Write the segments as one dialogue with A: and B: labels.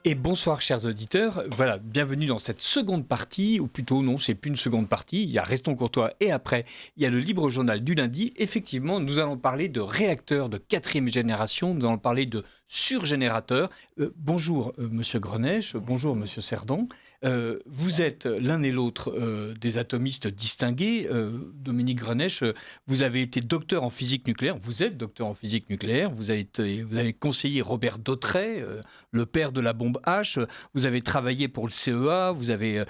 A: Et bonsoir chers auditeurs, voilà, bienvenue dans cette seconde partie, ou plutôt non, c'est plus une seconde partie, il y a Restons Courtois et après, il y a le Libre Journal du lundi. Effectivement, nous allons parler de réacteurs de 4e génération, nous allons parler de surgénérateurs. Bonjour Monsieur Greneche, bonjour Monsieur Cerdon. Vous êtes l'un et l'autre des atomistes distingués. Dominique Greneche, vous avez été docteur en physique nucléaire, vous êtes docteur en physique nucléaire, vous avez conseillé Robert Dautrey, le père de la bombe H, vous avez travaillé pour le CEA, vous avez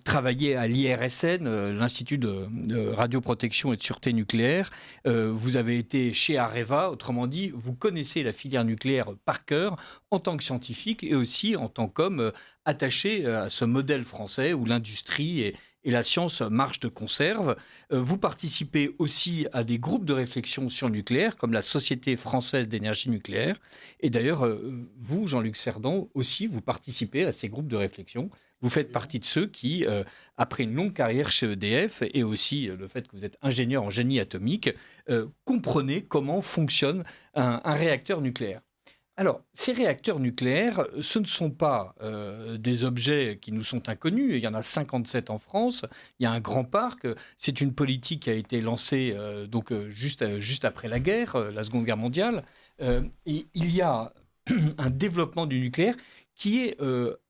A: travaillé à l'IRSN, l'Institut de radioprotection et de sûreté nucléaire, vous avez été chez Areva, autrement dit, vous connaissez la filière nucléaire par cœur en tant que scientifique et aussi en tant qu'homme attaché à ce modèle français où l'industrie et la science marchent de conserve. Vous participez aussi à des groupes de réflexion sur le nucléaire, comme la Société française d'énergie nucléaire. Et d'ailleurs, vous, Jean-Luc Cerdon, aussi, vous participez à ces groupes de réflexion. Vous faites partie de ceux qui, après une longue carrière chez EDF et aussi le fait que vous êtes ingénieur en génie atomique, comprenez comment fonctionne un réacteur nucléaire. Alors, ces réacteurs nucléaires, ce ne sont pas des objets qui nous sont inconnus. Il y en a 57 en France. Il y a un grand parc. C'est une politique qui a été lancée juste après la guerre, la Seconde Guerre mondiale. Et il y a un développement du nucléaire qui est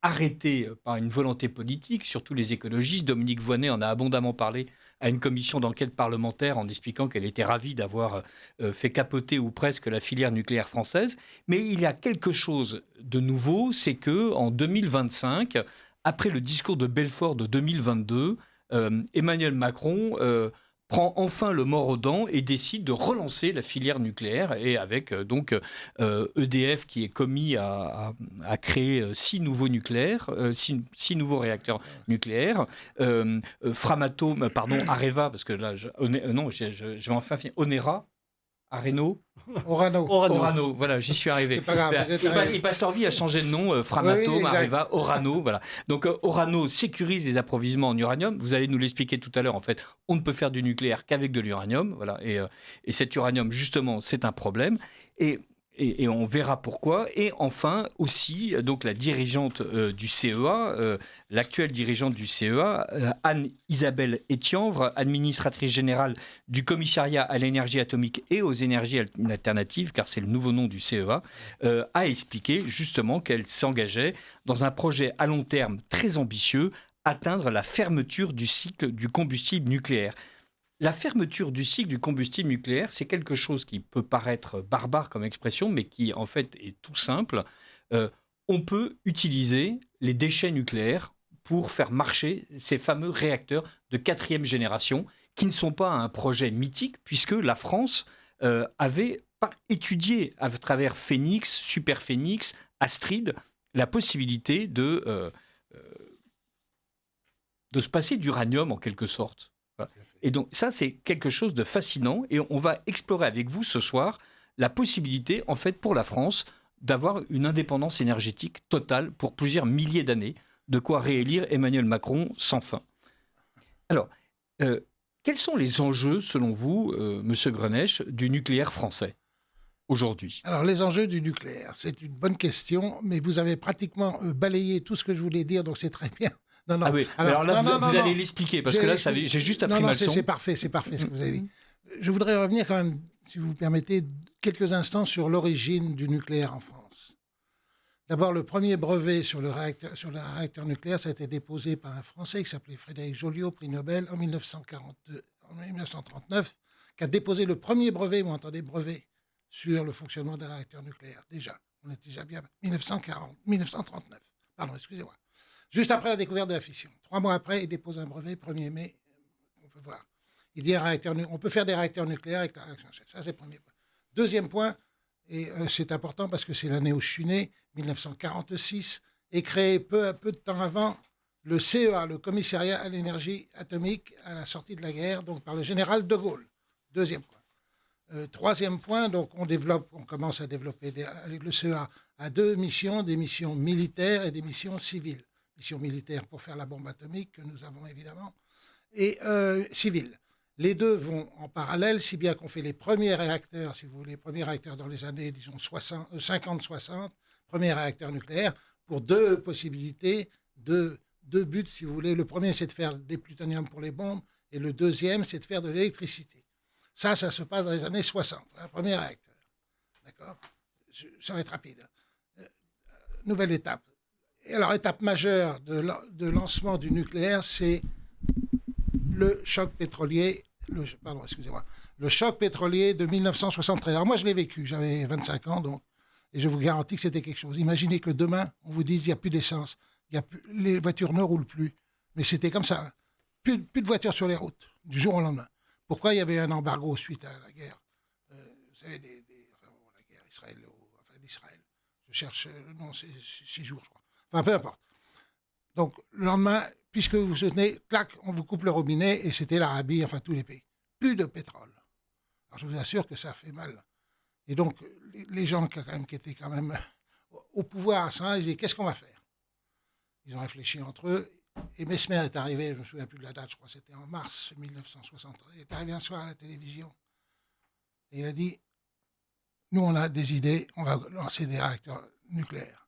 A: arrêté par une volonté politique, surtout les écologistes. Dominique Voynet en a abondamment parlé à une commission d'enquête parlementaire en expliquant qu'elle était ravie d'avoir fait capoter ou presque la filière nucléaire française. Mais il y a quelque chose de nouveau, c'est qu'en 2025, après le discours de Belfort de 2022, Emmanuel Macron prend enfin le mors aux dents et décide de relancer la filière nucléaire et avec EDF qui est commis à créer 6 nouveaux nucléaires, 6 nouveaux réacteurs nucléaires, Framatome, pardon, Areva, parce que là, je vais enfin finir, Onera, Areno, Orano, voilà, j'y suis arrivé.
B: C'est pas grave.
A: Et Pasteur Vie a changé de nom, Framatome,
B: oui,
A: Areva, Orano, voilà. Donc Orano sécurise les approvisionnements en uranium. Vous allez nous l'expliquer tout à l'heure. En fait, on ne peut faire du nucléaire qu'avec de l'uranium, voilà. Et cet uranium, justement, c'est un problème. Et on verra pourquoi. Et enfin, aussi, donc la dirigeante du CEA, l'actuelle dirigeante du CEA, Anne-Isabelle Etienvre, administratrice générale du commissariat à l'énergie atomique et aux énergies alternatives, car c'est le nouveau nom du CEA, a expliqué justement qu'elle s'engageait dans un projet à long terme très ambitieux, atteindre la fermeture du cycle du combustible nucléaire. La fermeture du cycle du combustible nucléaire, c'est quelque chose qui peut paraître barbare comme expression, mais qui en fait est tout simple. On peut utiliser les déchets nucléaires pour faire marcher ces fameux réacteurs de 4e génération, qui ne sont pas un projet mythique, puisque la France avait étudié à travers Phénix, Super Phénix, Astrid, la possibilité de se passer d'uranium en quelque sorte. Voilà. Et donc ça, c'est quelque chose de fascinant et on va explorer avec vous ce soir la possibilité, en fait, pour la France, d'avoir une indépendance énergétique totale pour plusieurs milliers d'années, de quoi réélire Emmanuel Macron sans fin. Alors, quels sont les enjeux, selon vous, Monsieur Greneche, du nucléaire français aujourd'hui ?
B: Alors, les enjeux du nucléaire, c'est une bonne question, mais vous avez pratiquement balayé tout ce que je voulais dire, donc c'est très bien.
A: Non. Ah oui. Alors là, vous allez l'expliquer, parce que là, j'ai juste appris ma leçon.
B: C'est parfait ce que vous avez dit. Je voudrais revenir quand même, si vous me permettez, quelques instants sur l'origine du nucléaire en France. D'abord, le premier brevet sur le réacteur nucléaire, ça a été déposé par un Français qui s'appelait Frédéric Joliot, prix Nobel, en 1939, qui a déposé le premier brevet, vous entendez, brevet, sur le fonctionnement d'un réacteur nucléaire. Déjà, on est déjà bien 1939. Pardon, excusez-moi. Juste après la découverte de la fission. 3 mois après, il dépose un brevet, 1er mai, on peut voir. Il dit on peut faire des réacteurs nucléaire avec la réaction chaîne. Ça, c'est le premier point. Deuxième point, et c'est important parce que c'est l'année où je suis né, 1946, est créé peu de temps avant le CEA, le commissariat à l'énergie atomique à la sortie de la guerre, donc par le général de Gaulle. Deuxième point. Troisième point, donc on commence à développer avec le CEA à 2 missions, des missions militaires et des missions civiles. Mission militaire pour faire la bombe atomique, que nous avons évidemment, et civile. Les deux vont en parallèle, si bien qu'on fait les premiers réacteurs, si vous voulez, les premiers réacteurs dans les années, disons, 50-60, premiers réacteurs nucléaires, pour deux possibilités, deux buts, si vous voulez. Le premier, c'est de faire des plutoniums pour les bombes, et le deuxième, c'est de faire de l'électricité. Ça se passe dans les années 60, le premier réacteur. D'accord ? Ça va être rapide. Nouvelle étape. Et alors, étape majeure de lancement du nucléaire, c'est le choc pétrolier, le choc pétrolier de 1973. Alors moi, je l'ai vécu, j'avais 25 ans, donc, et je vous garantis que c'était quelque chose. Imaginez que demain, on vous dise qu'il n'y a plus d'essence, les voitures ne roulent plus. Mais c'était comme ça. Plus de voitures sur les routes, du jour au lendemain. Pourquoi il y avait un embargo suite à la guerre vous savez, la guerre d'Israël. Je cherche le nom, c'est 6 jours, je crois. Enfin, peu importe. Donc, le lendemain, puisque vous soutenez, clac, on vous coupe le robinet, et c'était l'Arabie, enfin tous les pays. Plus de pétrole. Alors, je vous assure que ça fait mal. Et donc, les gens qui étaient quand même au pouvoir à ça, ils disaient, qu'est-ce qu'on va faire? Ils ont réfléchi entre eux, et Mesmer est arrivé, je ne me souviens plus de la date, je crois que c'était en mars 1963, il est arrivé un soir à la télévision, et il a dit, nous on a des idées, on va lancer des réacteurs nucléaires.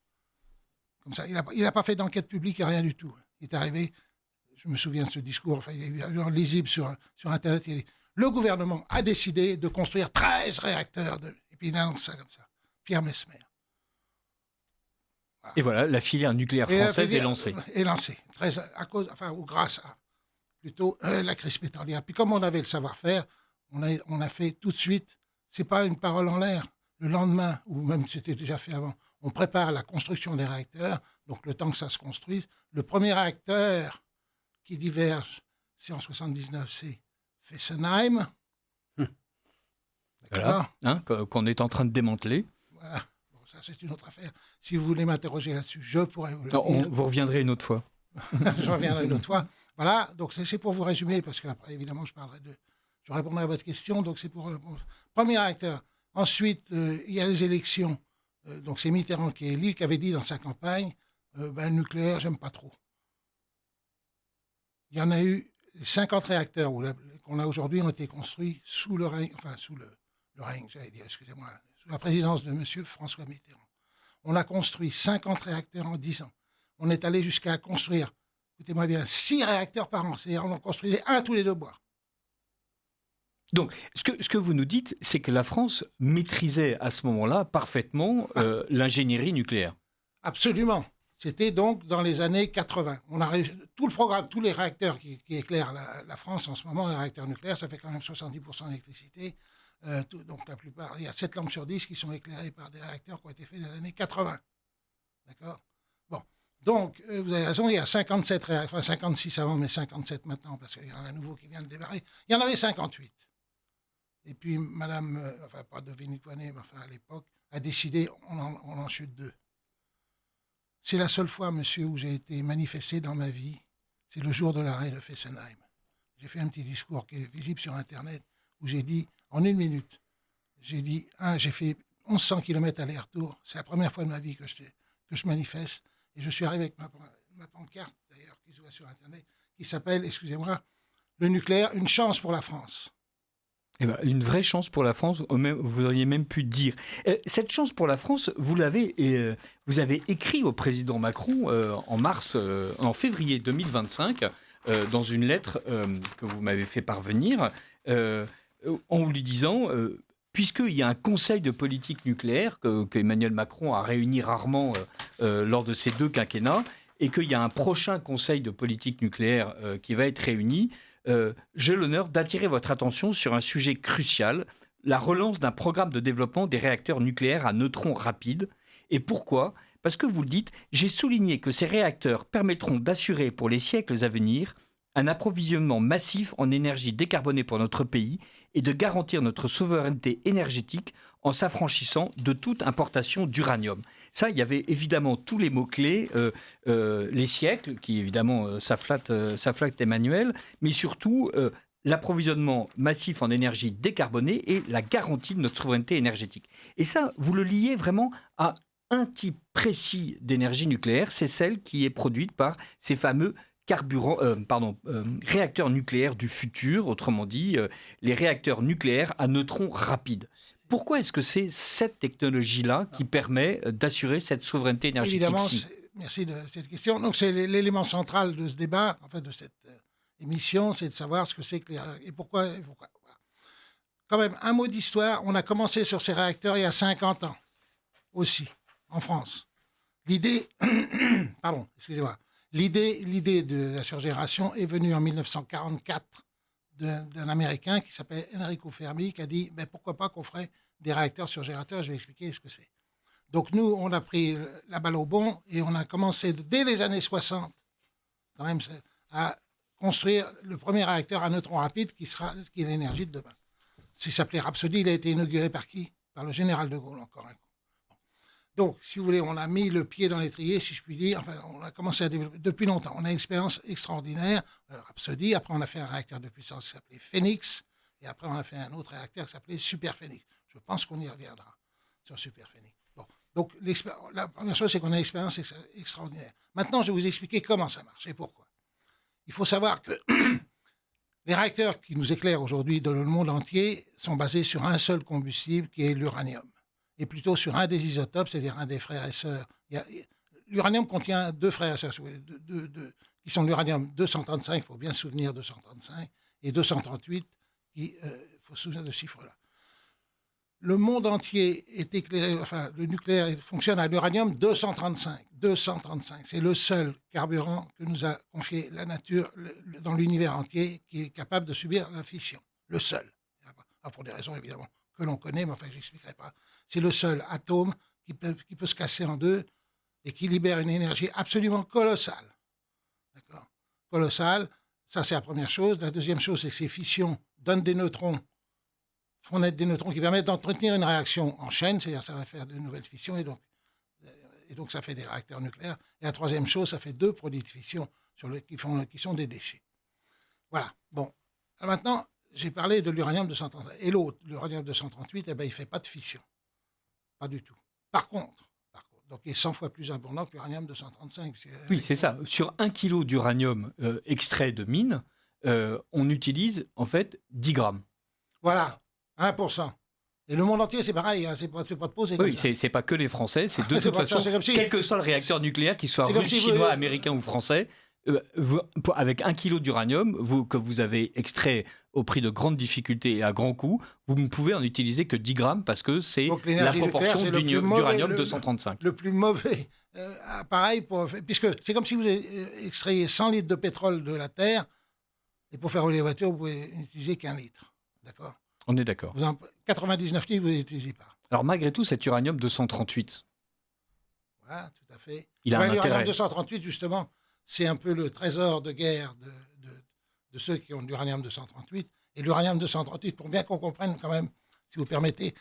B: Comme ça, il n'a pas fait d'enquête publique, rien du tout. Il est arrivé, je me souviens de ce discours, enfin, il est lisible sur Internet, il a dit, le gouvernement a décidé de construire 13 réacteurs, et puis il annonce ça comme ça, Pierre Mesmer.
A: Voilà. Et voilà, la filière nucléaire française est lancée.
B: Est lancée, ou grâce à plutôt la crise pétrolière. Puis comme on avait le savoir-faire, on a fait tout de suite, c'est pas une parole en l'air, le lendemain, ou même c'était déjà fait avant, on prépare la construction des réacteurs, donc le temps que ça se construise. Le premier réacteur qui diverge, c'est en 79, c'est Fessenheim.
A: Voilà, qu'on est en train de démanteler.
B: Voilà. Ça, c'est une autre affaire. Si vous voulez m'interroger là-dessus, je pourrais vous le dire.
A: Vous reviendrez une autre fois.
B: Je reviendrai une autre fois. Voilà, donc c'est pour vous résumer, parce qu'après, évidemment, je répondrai à votre question. Donc, c'est pour premier réacteur. Ensuite, il y a les élections. Donc, c'est Mitterrand qui est élu, qui avait dit dans sa campagne, le nucléaire, j'aime pas trop. Il y en a eu 50 réacteurs qu'on a aujourd'hui ont été construits sous le règne, sous le règne, j'allais dire, excusez-moi, sous la présidence de M. François Mitterrand. On a construit 50 réacteurs en 10 ans. On est allé jusqu'à construire, écoutez-moi bien, 6 réacteurs par an. C'est-à-dire on en construisait un tous les 2 mois.
A: Donc, ce que vous nous dites, c'est que la France maîtrisait à ce moment-là parfaitement l'ingénierie nucléaire. Absolument.
B: C'était donc dans les années 80. On a tout le programme, tous les réacteurs qui éclairent la France en ce moment, les réacteurs nucléaires, ça fait quand même 70% d'électricité. Donc la plupart, il y a 7 lampes sur 10 qui sont éclairées par des réacteurs qui ont été faits dans les années 80. D'accord ? Bon. Donc, vous avez raison, il y a 57 réacteurs, enfin 56 avant, mais 57 maintenant, parce qu'il y en a un nouveau qui vient de démarrer. Il y en avait 58. Et puis, madame, pas de Vinicoinet, mais à l'époque, a décidé, on en chute 2. C'est la seule fois, monsieur, où j'ai été manifesté dans ma vie. C'est le jour de l'arrêt de Fessenheim. J'ai fait un petit discours qui est visible sur Internet, où j'ai dit, en 1 minute, j'ai fait 1100 km aller-retour. C'est la première fois de ma vie que je manifeste. Et je suis arrivé avec ma pancarte, d'ailleurs, qui se voit sur Internet, qui s'appelle, excusez-moi, le nucléaire, une chance pour la France.
A: Eh ben, une vraie chance pour la France, vous auriez même pu dire. Cette chance pour la France, vous avez écrit au président Macron en février 2025, dans une lettre que vous m'avez fait parvenir, en lui disant, puisqu'il y a un conseil de politique nucléaire que Emmanuel Macron a réuni rarement lors de ses 2 quinquennats, et qu'il y a un prochain conseil de politique nucléaire qui va être réuni, j'ai l'honneur d'attirer votre attention sur un sujet crucial, la relance d'un programme de développement des réacteurs nucléaires à neutrons rapides. Et pourquoi ? Parce que vous le dites, j'ai souligné que ces réacteurs permettront d'assurer pour les siècles à venir un approvisionnement massif en énergie décarbonée pour notre pays et de garantir notre souveraineté énergétique en s'affranchissant de toute importation d'uranium. Ça, il y avait évidemment tous les mots-clés, les siècles, qui évidemment, ça flatte Emmanuel, mais surtout l'approvisionnement massif en énergie décarbonée et la garantie de notre souveraineté énergétique. Et ça, vous le liez vraiment à un type précis d'énergie nucléaire, c'est celle qui est produite par ces fameux réacteurs nucléaires du futur, autrement dit, les réacteurs nucléaires à neutrons rapides. Pourquoi est-ce que c'est cette technologie-là qui permet d'assurer cette souveraineté énergétique?
B: Évidemment, merci de cette question. Donc, c'est l'élément central de ce débat, en fait, de cette émission, c'est de savoir ce que c'est que et pourquoi. Voilà. Quand même, un mot d'histoire. On a commencé sur ces réacteurs il y a 50 ans, aussi, en France. L'idée, pardon, excusez-moi. L'idée de la surgénération est venue en 1944 d'un Américain qui s'appelle Enrico Fermi, qui a dit pourquoi pas qu'on ferait des réacteurs surgénérateurs. Je vais expliquer ce que c'est. Donc nous, on a pris la balle au bond et on a commencé dès les années 60 quand même à construire le premier réacteur à neutrons rapides qui est l'énergie de demain. Il s'appelait Rhapsody. Il a été inauguré par qui? Par le général de Gaulle, encore un coup. Donc, si vous voulez, on a mis le pied dans l'étrier, si je puis dire. Enfin, on a commencé à développer depuis longtemps. On a une expérience extraordinaire, Rhapsody. Après, on a fait un réacteur de puissance qui s'appelait Phoenix. Et après, on a fait un autre réacteur qui s'appelait Super Phoenix. Je pense qu'on y reviendra sur Super Phoenix. Bon. Donc, la première chose, c'est qu'on a une expérience extraordinaire. Maintenant, je vais vous expliquer comment ça marche et pourquoi. Il faut savoir que les réacteurs qui nous éclairent aujourd'hui dans le monde entier sont basés sur un seul combustible qui est l'uranium. Et plutôt sur un des isotopes, c'est-à-dire un des frères et sœurs. L'uranium contient deux frères et sœurs, qui sont l'uranium 235, il faut bien se souvenir 235, et 238, il faut se souvenir de ce chiffre-là. Le monde entier est éclairé, enfin, le nucléaire fonctionne à l'uranium 235. 235, c'est le seul carburant que nous a confié la nature dans l'univers entier qui est capable de subir la fission. Le seul. Pour des raisons évidemment que l'on connaît, mais enfin, je n'expliquerai pas. C'est le seul atome qui peut se casser en deux et qui libère une énergie absolument colossale. D'accord ? Colossale, ça c'est la première chose. La deuxième chose, c'est que ces fissions donnent des neutrons, font naître des neutrons qui permettent d'entretenir une réaction en chaîne, c'est-à-dire ça va faire de nouvelles fissions et donc ça fait des réacteurs nucléaires. Et la troisième chose, ça fait deux produits de fission qui sont des déchets. Voilà. Bon. Alors maintenant, j'ai parlé de l'uranium 238. Et l'autre, l'uranium 238, il ne fait pas de fission. Pas du tout. Par contre, donc il est 100 fois plus abondant que l'uranium 235.
A: Oui, c'est ça. Sur 1 kilo d'uranium extrait de mine, on utilise en fait 10 grammes.
B: Voilà, 1%. Et le monde entier, c'est pareil, hein, c'est pas de pause.
A: Oui, c'est pas que les Français, c'est de toute façon, quel que soit le réacteur nucléaire, qu'il soit russe, chinois, américain ou français, avec 1 kilo d'uranium que vous avez extrait au prix de grandes difficultés et à grands coûts, vous ne pouvez en utiliser que 10 grammes parce que c'est la proportion d'uranium 235.
B: Le plus mauvais appareil, puisque c'est comme si vous extrayez 100 litres de pétrole de la Terre et pour faire rouler les voitures, vous pouvez n'utiliser qu'un litre. D'accord ?
A: On est d'accord.
B: 99 litres, vous ne l'utilisez pas.
A: Alors malgré tout, cet uranium 238.
B: Voilà, tout à fait.
A: Il a un intérêt.
B: L'uranium 238, justement, c'est un peu le trésor de guerre de ceux qui ont de l'uranium 238. Et l'uranium 238, pour bien qu'on comprenne quand même, si vous permettez,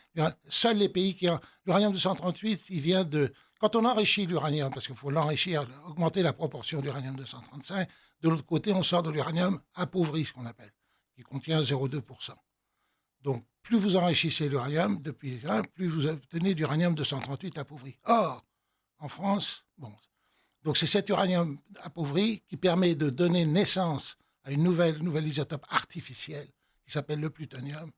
B: seuls les pays qui ont... L'uranium 238, il vient de... Quand on enrichit l'uranium, parce qu'il faut l'enrichir, augmenter la proportion d'uranium 235, de l'autre côté, on sort de l'uranium appauvri, ce qu'on appelle, qui contient 0,2%. Donc, plus vous enrichissez l'uranium, plus vous obtenez d'uranium 238 appauvri. Or, en France, bon... Donc, c'est cet uranium appauvri qui permet de donner naissance à une nouvelle isotope artificielle qui s'appelle le plutonium.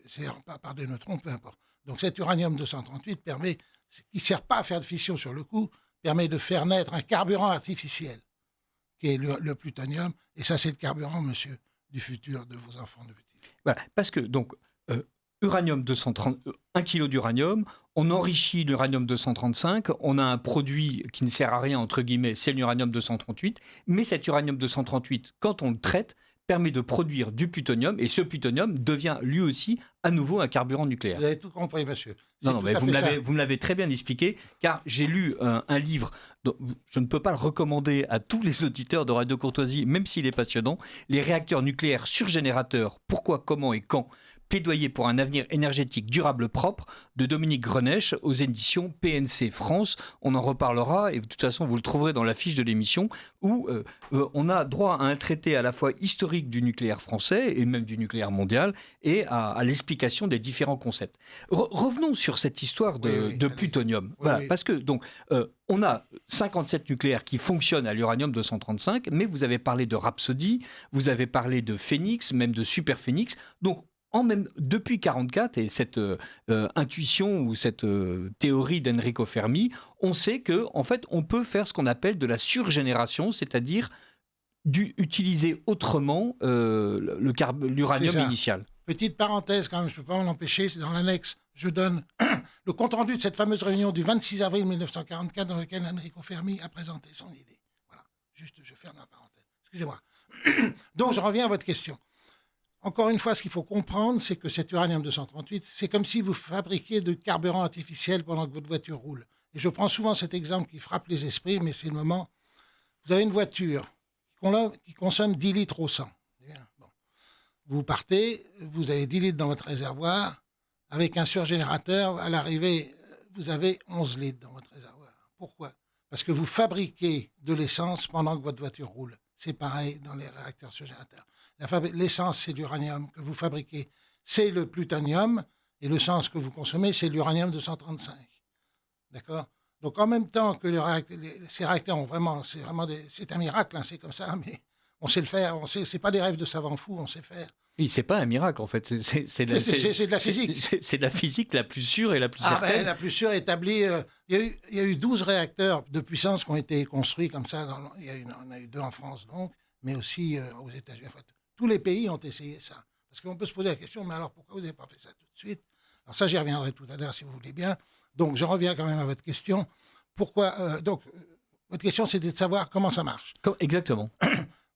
B: C'est par des neutrons, peu importe. Donc, cet uranium 238 qui ne sert pas à faire de fission sur le coup, permet de faire naître un carburant artificiel qui est le plutonium. Et ça, c'est le carburant, monsieur, du futur de vos enfants de petits.
A: Voilà, parce que, donc, uranium 230, 1 kg d'uranium, on enrichit l'uranium 235, on a un produit qui ne sert à rien, entre guillemets, c'est l'uranium 238, mais cet uranium 238, quand on le traite, permet de produire du plutonium, et ce plutonium devient lui aussi à nouveau un carburant nucléaire.
B: Vous avez tout compris, monsieur.
A: Non, mais vous me l'avez très bien expliqué, car j'ai lu un livre, dont je ne peux pas le recommander à tous les auditeurs de Radio Courtoisie, même s'il est passionnant, Les réacteurs nucléaires surgénérateurs, pourquoi, comment et quand ? Plaidoyer pour un avenir énergétique durable propre de Dominique Grenesch aux éditions PNC France. On en reparlera et de toute façon vous le trouverez dans la fiche de l'émission où on a droit à un traité à la fois historique du nucléaire français et même du nucléaire mondial et à l'explication des différents concepts. Revenons sur cette histoire de plutonium. Voilà, parce que donc on a 57 nucléaires qui fonctionnent à l'uranium 235, mais vous avez parlé de Rhapsody, vous avez parlé de Phoenix, même de Super Phoenix. Donc depuis 1944, et cette intuition ou cette théorie d'Enrico Fermi, on sait que en fait, on peut faire ce qu'on appelle de la surgénération, c'est-à-dire utiliser autrement l'uranium initial.
B: Petite parenthèse, quand même, je ne peux pas m'en empêcher, c'est dans l'annexe. Je donne le compte-rendu de cette fameuse réunion du 26 avril 1944 dans laquelle Enrico Fermi a présenté son idée. Voilà, juste, je ferme la parenthèse. Excusez-moi. Donc, je reviens à votre question. Encore une fois, ce qu'il faut comprendre, c'est que cet uranium-238, c'est comme si vous fabriquiez de carburant artificiel pendant que votre voiture roule. Et je prends souvent cet exemple qui frappe les esprits, mais c'est le moment. Vous avez une voiture qui consomme 10 litres au 100. Bon. Vous partez, vous avez 10 litres dans votre réservoir. Avec un surgénérateur, à l'arrivée, vous avez 11 litres dans votre réservoir. Pourquoi ? Parce que vous fabriquez de l'essence pendant que votre voiture roule. C'est pareil dans les réacteurs surgénérateurs. L'essence, c'est l'uranium que vous fabriquez. C'est le plutonium. Et l'essence que vous consommez, c'est l'uranium-235. D'accord ? Donc, en même temps que ces réacteurs ont vraiment... C'est un miracle, hein, c'est comme ça, mais on sait le faire. C'est pas des rêves de savants fous, on sait faire.
A: Oui, c'est pas un miracle en fait, c'est de
B: la physique.
A: C'est de la physique la plus sûre et la plus certaine.
B: La plus sûre établie. Il y a eu 12 réacteurs de puissance qui ont été construits comme ça. On a eu 2 en France donc, mais aussi aux États-Unis. En fait, tous les pays ont essayé ça. Parce qu'on peut se poser la question, mais alors pourquoi vous n'avez pas fait ça tout de suite ? Alors ça, j'y reviendrai tout à l'heure si vous voulez bien. Donc je reviens quand même à votre question. Pourquoi votre question, c'était de savoir comment ça marche.
A: Exactement.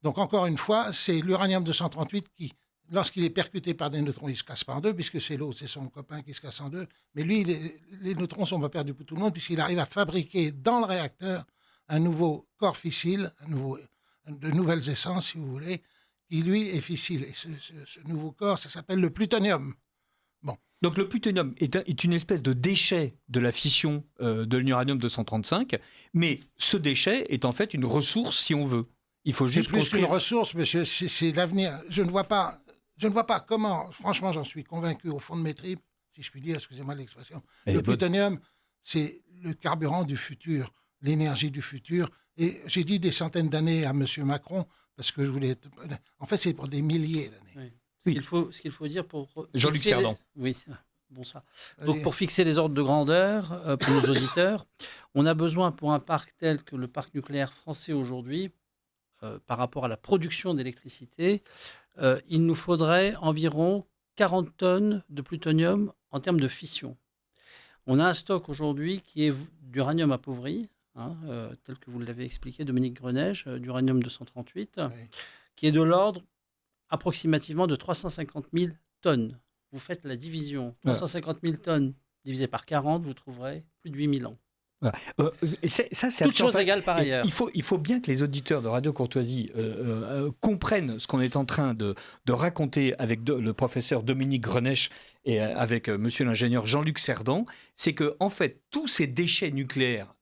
B: Donc encore une fois, c'est l'uranium-238 qui, lorsqu'il est percuté par des neutrons, il ne se casse pas en deux, puisque c'est l'autre, c'est son copain qui se casse en deux. Mais lui, les neutrons ne sont pas perdus pour tout le monde, puisqu'il arrive à fabriquer dans le réacteur un nouveau corps fissile, de nouvelles essences, si vous voulez, qui, lui, est fissile. Et ce nouveau corps, ça s'appelle le plutonium. Bon.
A: Donc le plutonium est une espèce de déchet de la fission de l'uranium-235, mais ce déchet est en fait une ressource, si on veut. Il faut juste
B: construire... C'est plus qu'une ressource, monsieur, c'est l'avenir. Je ne vois pas comment, franchement, j'en suis convaincu au fond de mes tripes, si je puis dire, excusez-moi l'expression. Le plutonium, c'est le carburant du futur, l'énergie du futur. Et j'ai dit des centaines d'années à M. Macron, parce que je voulais... En fait, c'est pour des milliers d'années.
C: Oui. Ce qu'il faut dire pour...
A: Jean-Luc Cerdan.
C: Oui, bonsoir. Donc, pour fixer les ordres de grandeur pour nos auditeurs, on a besoin pour un parc tel que le parc nucléaire français aujourd'hui, par rapport à la production d'électricité, il nous faudrait environ 40 tonnes de plutonium en termes de fission. On a un stock aujourd'hui qui est d'uranium appauvri, tel que vous l'avez expliqué, Dominique Greneige, d'uranium-238, oui, qui est de l'ordre approximativement de 350 000 tonnes. Vous faites la division. 350 000 tonnes divisé par 40, vous trouverez plus de 8 000 ans.
A: Voilà. C'est
C: toutes choses égales par ailleurs.
A: Il faut bien que les auditeurs de Radio Courtoisie comprennent ce qu'on est en train de raconter avec le professeur Dominique Greneige et avec monsieur l'ingénieur Jean-Luc Cerdan. C'est que en fait, tous ces déchets nucléaires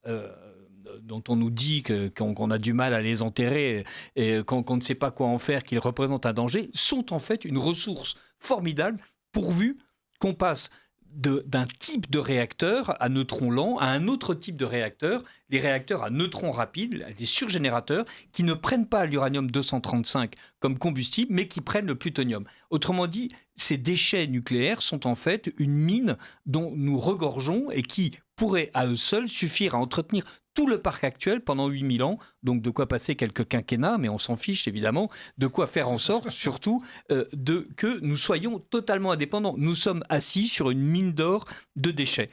A: dont on nous dit qu'on a du mal à les enterrer et qu'on ne sait pas quoi en faire, qu'ils représentent un danger, sont en fait une ressource formidable pourvu qu'on passe d'un type de réacteur à neutrons lents à un autre type de réacteur, les réacteurs à neutrons rapides, des surgénérateurs qui ne prennent pas l'uranium-235 comme combustible, mais qui prennent le plutonium. Autrement dit, ces déchets nucléaires sont en fait une mine dont nous regorgeons et qui pourraient à eux seuls suffire à entretenir tout le parc actuel pendant 8000 ans, donc de quoi passer quelques quinquennats, mais on s'en fiche évidemment, de quoi faire en sorte surtout que nous soyons totalement indépendants. Nous sommes assis sur une mine d'or de déchets.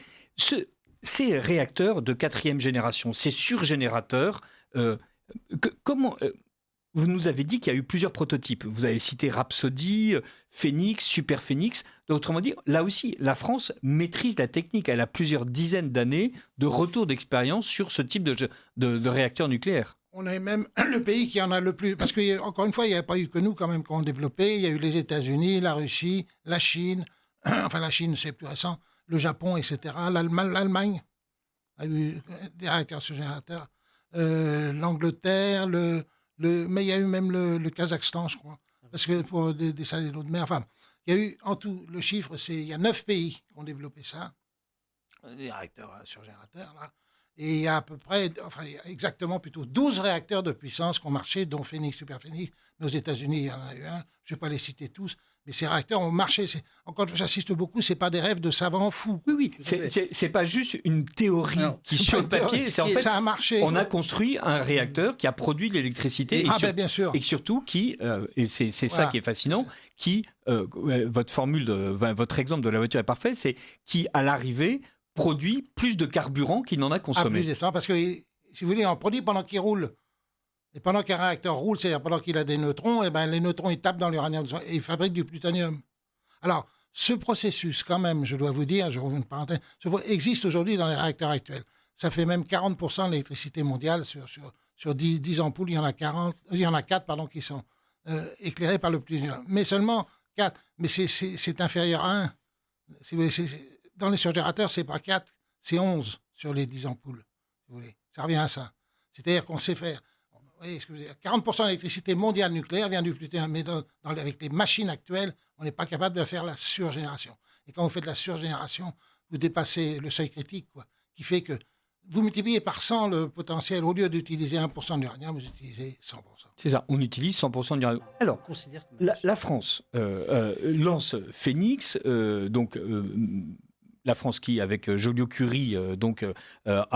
A: Ces réacteurs de 4e génération, ces surgénérateurs, comment... Vous nous avez dit qu'il y a eu plusieurs prototypes. Vous avez cité Rhapsody, Phoenix, Super Phoenix. Autrement dit, là aussi, la France maîtrise la technique. Elle a plusieurs dizaines d'années de retour d'expérience sur ce type de réacteur nucléaire.
B: On est même le pays qui en a le plus... Parce qu'encore une fois, il n'y a pas eu que nous quand même qui ont développé. Il y a eu les États-Unis, la Russie, la Chine. Enfin, la Chine, c'est plus récent. Le Japon, etc. L'Allemagne a eu des réacteurs surgénérateurs. L'Angleterre, mais il y a eu même le Kazakhstan, je crois, parce que pour dessaler l'eau de mer. Enfin, il y a eu en tout, le chiffre, il y a 9 pays qui ont développé ça, des réacteurs surgénérateurs, là. Et il y a à peu près, enfin, il y a exactement plutôt 12 réacteurs de puissance qui ont marché, dont Phoenix, Super Phoenix. Mais aux États-Unis, il y en a eu un, je ne vais pas les citer tous, Mais ces réacteurs ont marché. Encore une fois, j'assiste beaucoup, ce n'est pas des rêves de savants fous.
A: Oui, c'est pas juste une théorie qui sur le papier, c'est en fait,
B: ça a marché.
A: On a construit un réacteur qui a produit de l'électricité
B: bien sûr.
A: et surtout qui, et c'est ça qui est fascinant, qui, votre formule, votre exemple de la voiture est parfait, c'est qui, à l'arrivée, produit plus de carburant qu'il n'en a consommé.
B: Plus de ça, parce que, si vous voulez, on produit pendant qu'il roule. Et pendant qu'un réacteur roule, c'est-à-dire pendant qu'il a des neutrons, et les neutrons, ils tapent dans l'uranium et ils fabriquent du plutonium. Alors, ce processus, quand même, je dois vous dire, je reviens une parenthèse, existe aujourd'hui dans les réacteurs actuels. Ça fait même 40% de l'électricité mondiale sur 10 ampoules. Il y en a 4 qui sont éclairées par le plutonium. Mais seulement 4. Mais c'est inférieur à 1. Si vous voulez, dans les surgénérateurs, c'est pas 4, c'est 11 sur les 10 ampoules. Si vous voulez. Ça revient à ça. C'est-à-dire qu'on sait faire. Oui, 40% de l'électricité mondiale nucléaire vient du plutonium, mais avec les machines actuelles, on n'est pas capable de faire la surgénération. Et quand vous faites la surgénération, vous dépassez le seuil critique, qui fait que vous multipliez par 100 le potentiel. Au lieu d'utiliser 1% d'uranium, vous utilisez 100%.
A: C'est ça, on utilise 100% d'uranium. Alors, la France lance Phénix, la France qui, avec Joliot-Curie, a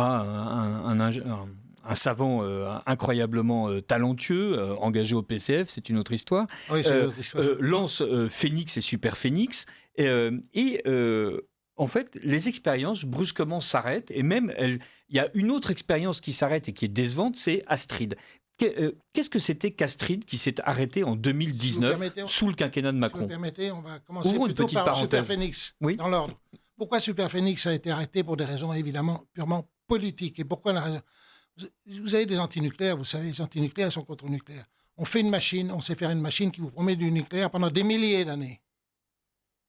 A: un savant incroyablement talentueux, engagé au PCF, c'est une autre histoire, lance Phénix et Super Phénix, en fait, les expériences brusquement s'arrêtent, et même, il y a une autre expérience qui s'arrête et qui est décevante, c'est Astrid. Qu'est-ce que c'était qu'Astrid qui s'est arrêté en 2019 sous le quinquennat de Macron?
B: Si vous permettez, on va commencer plutôt par Super Phénix, dans l'ordre. Pourquoi Super Phénix a été arrêté? Pour des raisons évidemment purement politiques. Et pourquoi la raison? Vous avez des antinucléaires, vous savez, les antinucléaires sont contre le nucléaire. On fait une machine, on sait faire une machine qui vous promet du nucléaire pendant des milliers d'années.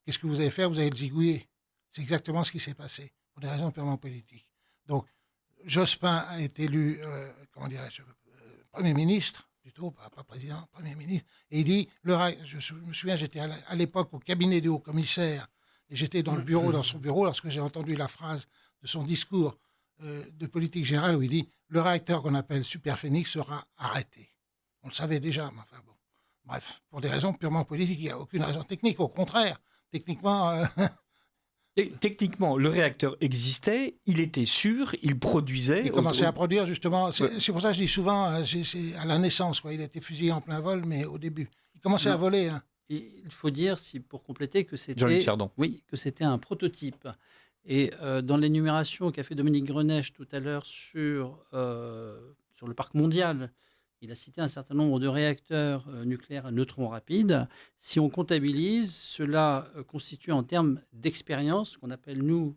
B: Qu'est-ce que vous allez faire? Vous allez le zigouiller. C'est exactement ce qui s'est passé, pour des raisons purement politiques. Donc, Jospin a été élu, Premier ministre, plutôt, pas président, Premier ministre, et il dit, je me souviens, j'étais à l'époque au cabinet du haut-commissaire, et j'étais dans son bureau, lorsque j'ai entendu la phrase de son discours de politique générale où il dit « Le réacteur qu'on appelle Super Phénix sera arrêté ». On le savait déjà, mais enfin bon. Bref, pour des raisons purement politiques, il n'y a aucune raison technique. Au contraire, techniquement...
A: Techniquement, le réacteur existait, il était sûr, il produisait...
B: Il commençait à produire, justement. C'est pour ça que je dis souvent, c'est à la naissance, Il a été fusillé en plein vol, mais au début. Il commençait à voler.
C: Il faut dire, pour compléter, que c'était un prototype. Et dans l'énumération qu'a fait Dominique Greneche tout à l'heure sur le parc mondial, il a cité un certain nombre de réacteurs nucléaires à neutrons rapides. Si on comptabilise, cela constitue en termes d'expérience, ce qu'on appelle nous,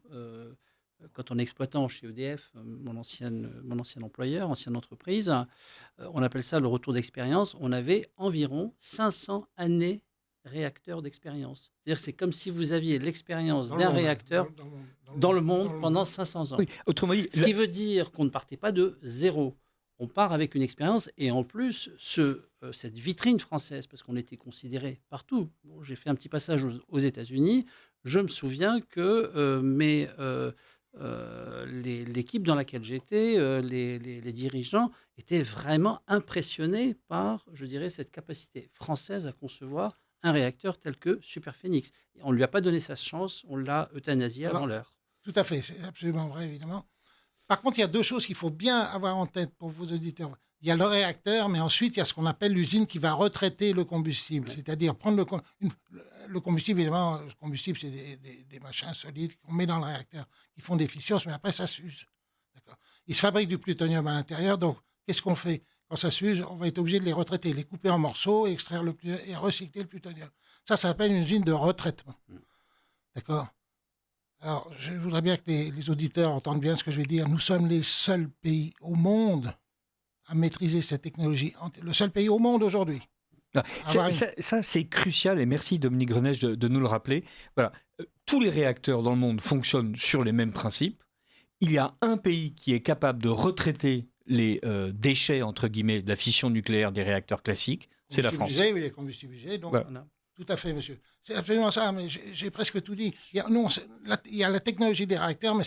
C: quand on est exploitant chez EDF, mon ancien employeur, ancienne entreprise, on appelle ça le retour d'expérience. On avait environ 500 années réacteurs d'expérience. C'est-à-dire que c'est comme si vous aviez l'expérience d'un réacteur dans le monde pendant 500 ans.
A: Oui, autrement dit,
C: ce qui veut dire qu'on ne partait pas de zéro. On part avec une expérience et en plus, cette vitrine française, parce qu'on était considéré partout. Bon, j'ai fait un petit passage aux États-Unis. Je me souviens que l'équipe dans laquelle j'étais, les dirigeants, étaient vraiment impressionnés par, je dirais, cette capacité française à concevoir un réacteur tel que Super Phénix. On ne lui a pas donné sa chance, on l'a euthanasié avant l'heure.
B: Tout à fait, c'est absolument vrai, évidemment. Par contre, il y a deux choses qu'il faut bien avoir en tête pour vos auditeurs. Il y a le réacteur, mais ensuite, il y a ce qu'on appelle l'usine qui va retraiter le combustible. C'est-à-dire prendre le combustible, évidemment, le combustible, c'est des machins solides qu'on met dans le réacteur, qui font des fissions, mais après, ça s'use. D'accord. Il se fabrique du plutonium à l'intérieur, donc qu'est-ce qu'on fait? Quand ça s'use, on va être obligé de les retraiter, les couper en morceaux, extraire et recycler le plutonium. Ça s'appelle une usine de retraitement. D'accord. Alors, je voudrais bien que les auditeurs entendent bien ce que je vais dire. Nous sommes les seuls pays au monde à maîtriser cette technologie. Le seul pays au monde aujourd'hui.
A: Ça, c'est crucial et merci Dominique Greneche de nous le rappeler. Voilà. Tous les réacteurs dans le monde fonctionnent sur les mêmes principes. Il y a un pays qui est capable de retraiter les déchets, entre guillemets, de la fission nucléaire des réacteurs classiques, c'est la France.
B: Oui, les combustibles usés, donc voilà. Tout à fait, monsieur. C'est absolument ça, mais j'ai presque tout dit. Il y a la technologie des réacteurs, mais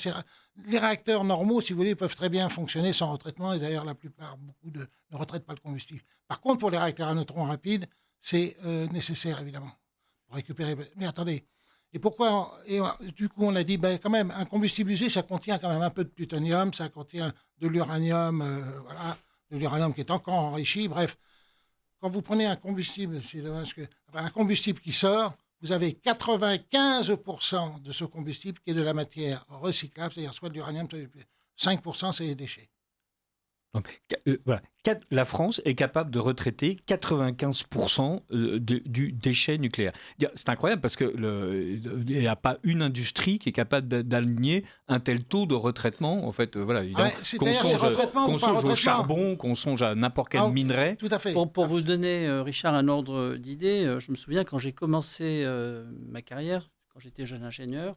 B: les réacteurs normaux, si vous voulez, peuvent très bien fonctionner sans retraitement, et d'ailleurs, beaucoup ne retraitent pas le combustible. Par contre, pour les réacteurs à neutrons rapides, c'est nécessaire, évidemment. pour récupérer. Mais attendez, et pourquoi du coup, on a dit, quand même, un combustible usé, ça contient quand même un peu de plutonium, ça contient de l'uranium, voilà, de l'uranium qui est encore enrichi. Bref, quand vous prenez un combustible, un combustible qui sort, vous avez 95% de ce combustible qui est de la matière recyclable, c'est-à-dire soit de l'uranium, soit 5% c'est les déchets.
A: Donc, voilà. La France est capable de retraiter 95% du déchet nucléaire. C'est incroyable parce qu'il n'y a pas une industrie qui est capable d'aligner un tel taux de retraitement. En fait, voilà,
B: qu'on songe
A: au charbon, qu'on songe à n'importe quel minerai.
B: Tout à fait.
C: Pour vous donner, Richard, un ordre d'idée, je me souviens quand j'ai commencé ma carrière, quand j'étais jeune ingénieur,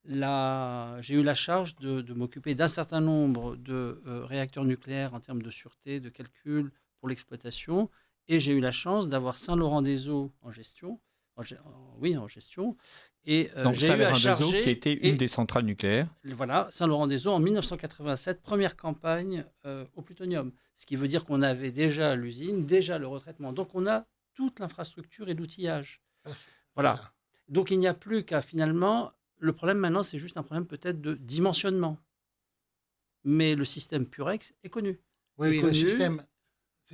C: j'ai eu la charge de m'occuper d'un certain nombre de réacteurs nucléaires en termes de sûreté, de calcul pour l'exploitation. Et j'ai eu la chance d'avoir Saint-Laurent-des-Eaux en gestion. En gestion. Et
A: donc,
C: j'ai eu à charger...
A: qui était une des centrales nucléaires.
C: Voilà, Saint-Laurent-des-Eaux en 1987, première campagne au plutonium. Ce qui veut dire qu'on avait déjà l'usine, déjà le retraitement. Donc on a toute l'infrastructure et l'outillage. Voilà. Donc il n'y a plus qu'à finalement... Le problème maintenant, c'est juste un problème peut-être de dimensionnement. Mais le système Purex est connu.
B: Oui, le système.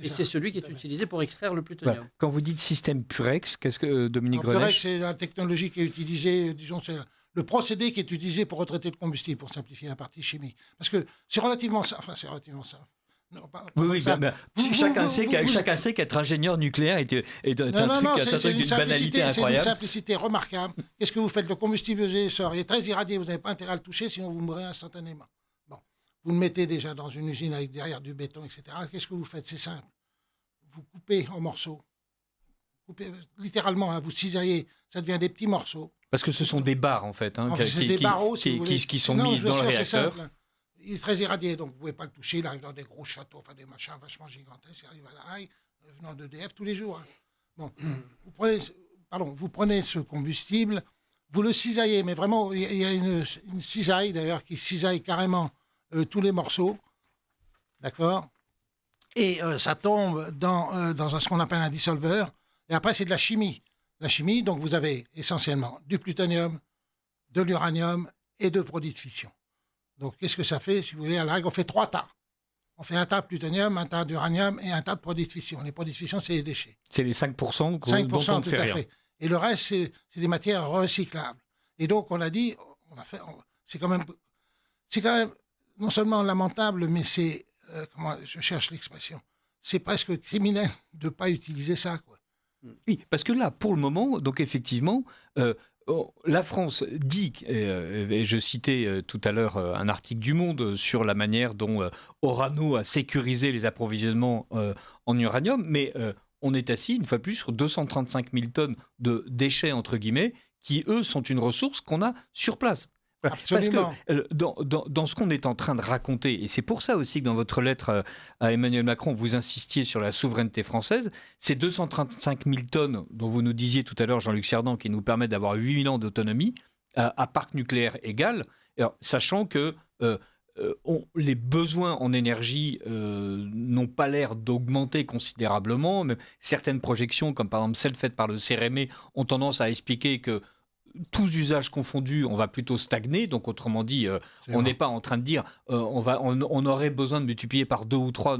C: C'est celui qui est utilisé pour extraire le plutonium.
A: Voilà. Quand vous dites système Purex, qu'est-ce que Dominique Grenèche ?
B: Purex, c'est la technologie qui est utilisée, disons, c'est le procédé qui est utilisé pour retraiter le combustible, pour simplifier la partie chimie. Parce que c'est relativement simple. Enfin, c'est relativement simple. Non,
A: chacun sait qu'être ingénieur nucléaire est un truc d'une banalité incroyable.
B: C'est une simplicité remarquable. Qu'est-ce que vous faites ? Le combustible usé sort, il est très irradié, vous n'avez pas intérêt à le toucher, sinon vous mourrez instantanément. Bon, vous le mettez déjà dans une usine avec derrière du béton, etc. Qu'est-ce que vous faites ? C'est simple. Vous coupez en morceaux. Littéralement, vous cisaillez, ça devient des petits morceaux.
A: Parce que ce sont des barres, en fait, qui sont mis dans le réacteur.
B: Il est très irradié, donc vous ne pouvez pas le toucher. Il arrive dans des gros châteaux, enfin des machins vachement gigantesques. Il arrive à la Haye, venant d'EDF tous les jours. Bon, vous prenez ce combustible, vous le cisaillez, mais vraiment, il y a une cisaille d'ailleurs qui cisaille carrément tous les morceaux. D'accord ? Et ça tombe dans ce qu'on appelle un dissolveur. Et après, c'est de la chimie. La chimie, donc vous avez essentiellement du plutonium, de l'uranium et deux produits de fission. Donc, qu'est-ce que ça fait, si vous voulez, à la règle, on fait 3 tas. On fait un tas de plutonium, un tas d'uranium et un tas de produits de fission. Les produits de fission, c'est les déchets.
A: C'est les 5%,
B: 5%
A: dont on ne fait rien.
B: Fait. Et le reste, c'est des matières recyclables. Et donc, on a dit, c'est quand même non seulement lamentable, mais c'est, je cherche l'expression, c'est presque criminel de ne pas utiliser ça, quoi.
A: Oui, parce que là, pour le moment, donc effectivement... la France dit, et je citais tout à l'heure un article du Monde sur la manière dont Orano a sécurisé les approvisionnements en uranium, mais on est assis, une fois de plus, sur 235 000 tonnes de déchets, entre guillemets, qui, eux, sont une ressource qu'on a sur place.
B: Absolument.
A: Parce que dans ce qu'on est en train de raconter, et c'est pour ça aussi que dans votre lettre à Emmanuel Macron, vous insistiez sur la souveraineté française, ces 235 000 tonnes dont vous nous disiez tout à l'heure, Jean-Luc Cerdan, qui nous permettent d'avoir 8 000 ans d'autonomie, à parc nucléaire égal, alors, sachant que les besoins en énergie n'ont pas l'air d'augmenter considérablement. Même certaines projections, comme par exemple celles faites par le CRME, ont tendance à expliquer que tous usages confondus, on va plutôt stagner. Donc, autrement dit, on n'est pas en train de dire on aurait besoin de multiplier par 2 ou 3.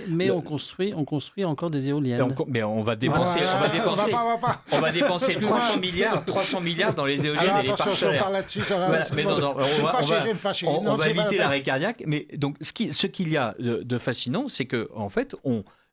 C: Mais on construit encore des éoliennes.
A: Mais on va dépenser, on va dépenser 300 milliards dans les éoliennes et les parcs solaires. On va éviter l'arrêt cardiaque. Mais donc, ce qu'il y a de fascinant, c'est que en fait,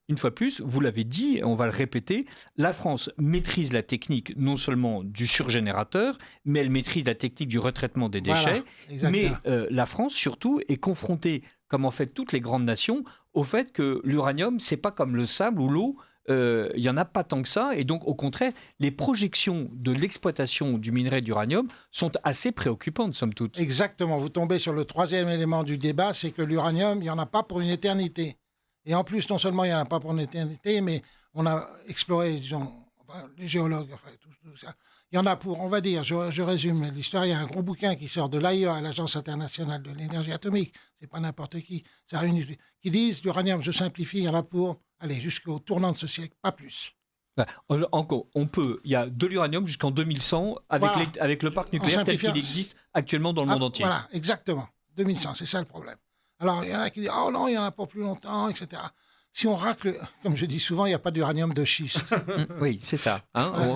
A: une fois de plus, vous l'avez dit, et on va le répéter, la France maîtrise la technique non seulement du surgénérateur, mais elle maîtrise la technique du retraitement des déchets. Voilà, mais la France, surtout, est confrontée, comme en fait toutes les grandes nations, au fait que l'uranium, c'est pas comme le sable ou l'eau. Il n'y en a pas tant que ça. Et donc, au contraire, les projections de l'exploitation du minerai d'uranium sont assez préoccupantes, somme toute.
B: Exactement. Vous tombez sur le troisième élément du débat, c'est que l'uranium, il n'y en a pas pour une éternité. Et en plus, non seulement il n'y en a pas pour une éternité, mais on a exploré, disons, les géologues, enfin, tout ça. Il y en a pour, on va dire, je résume l'histoire, il y a un gros bouquin qui sort de l'AIEA, l'Agence internationale de l'énergie atomique, c'est pas n'importe qui, ça réunit, qui disent l'uranium, je simplifie, il y en a pour, allez, jusqu'au tournant de ce siècle, pas plus.
A: Encore, il y a de l'uranium jusqu'en 2100 avec le parc nucléaire tel qu'il existe actuellement dans le monde entier.
B: Voilà, exactement. 2100, c'est ça le problème. Alors, il y en a qui disent « Oh non, il n'y en a pas plus longtemps, etc. » Si on racle, comme je dis souvent, il n'y a pas d'uranium de schiste.
A: Oui, c'est ça.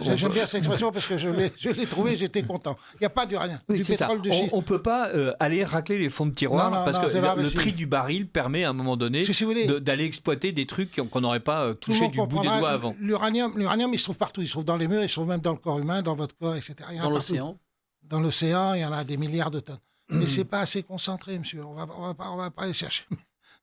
B: J'aime bien cette expression parce que je l'ai trouvée, j'étais content. Il n'y a pas d'uranium.
A: Du pétrole de schiste. On ne peut pas aller racler les fonds de tiroir parce que le prix du baril permet à un moment donné d'aller exploiter des trucs qu'on n'aurait pas touché du bout des doigts avant.
B: L'uranium, il se trouve partout. Il se trouve dans les murs, il se trouve même dans le corps humain, dans votre corps, etc.
C: Dans l'océan.
B: Dans l'océan, il y en a des milliards de tonnes. Mais ce n'est pas assez concentré, monsieur. On va pas aller chercher...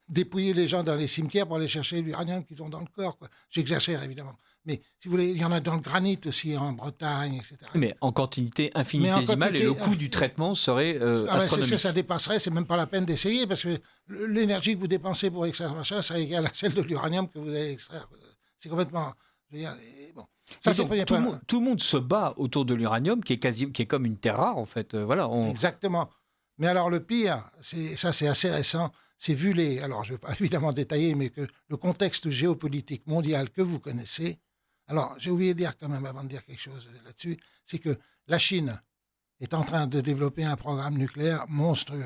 B: dépouiller les gens dans les cimetières pour aller chercher l'uranium qu'ils ont dans le corps. J'exagère, évidemment. Mais si vous voulez, il y en a dans le granit aussi, en Bretagne, etc.
A: Mais en quantité infinitésimale, et le coût du traitement serait astronomique.
B: Ça dépasserait, c'est même pas la peine d'essayer, parce que l'énergie que vous dépensez pour extraire machin, ça égale à celle de l'uranium que vous allez extraire. C'est complètement... Je veux dire, bon. Ça,
A: tout le monde se bat autour de l'uranium, qui est comme une terre rare, en fait.
B: Exactement. Mais alors, le pire, c'est assez récent, c'est vu alors je ne vais pas évidemment détailler, mais que le contexte géopolitique mondial que vous connaissez, alors j'ai oublié de dire quand même, avant de dire quelque chose là-dessus, c'est que la Chine est en train de développer un programme nucléaire monstrueux.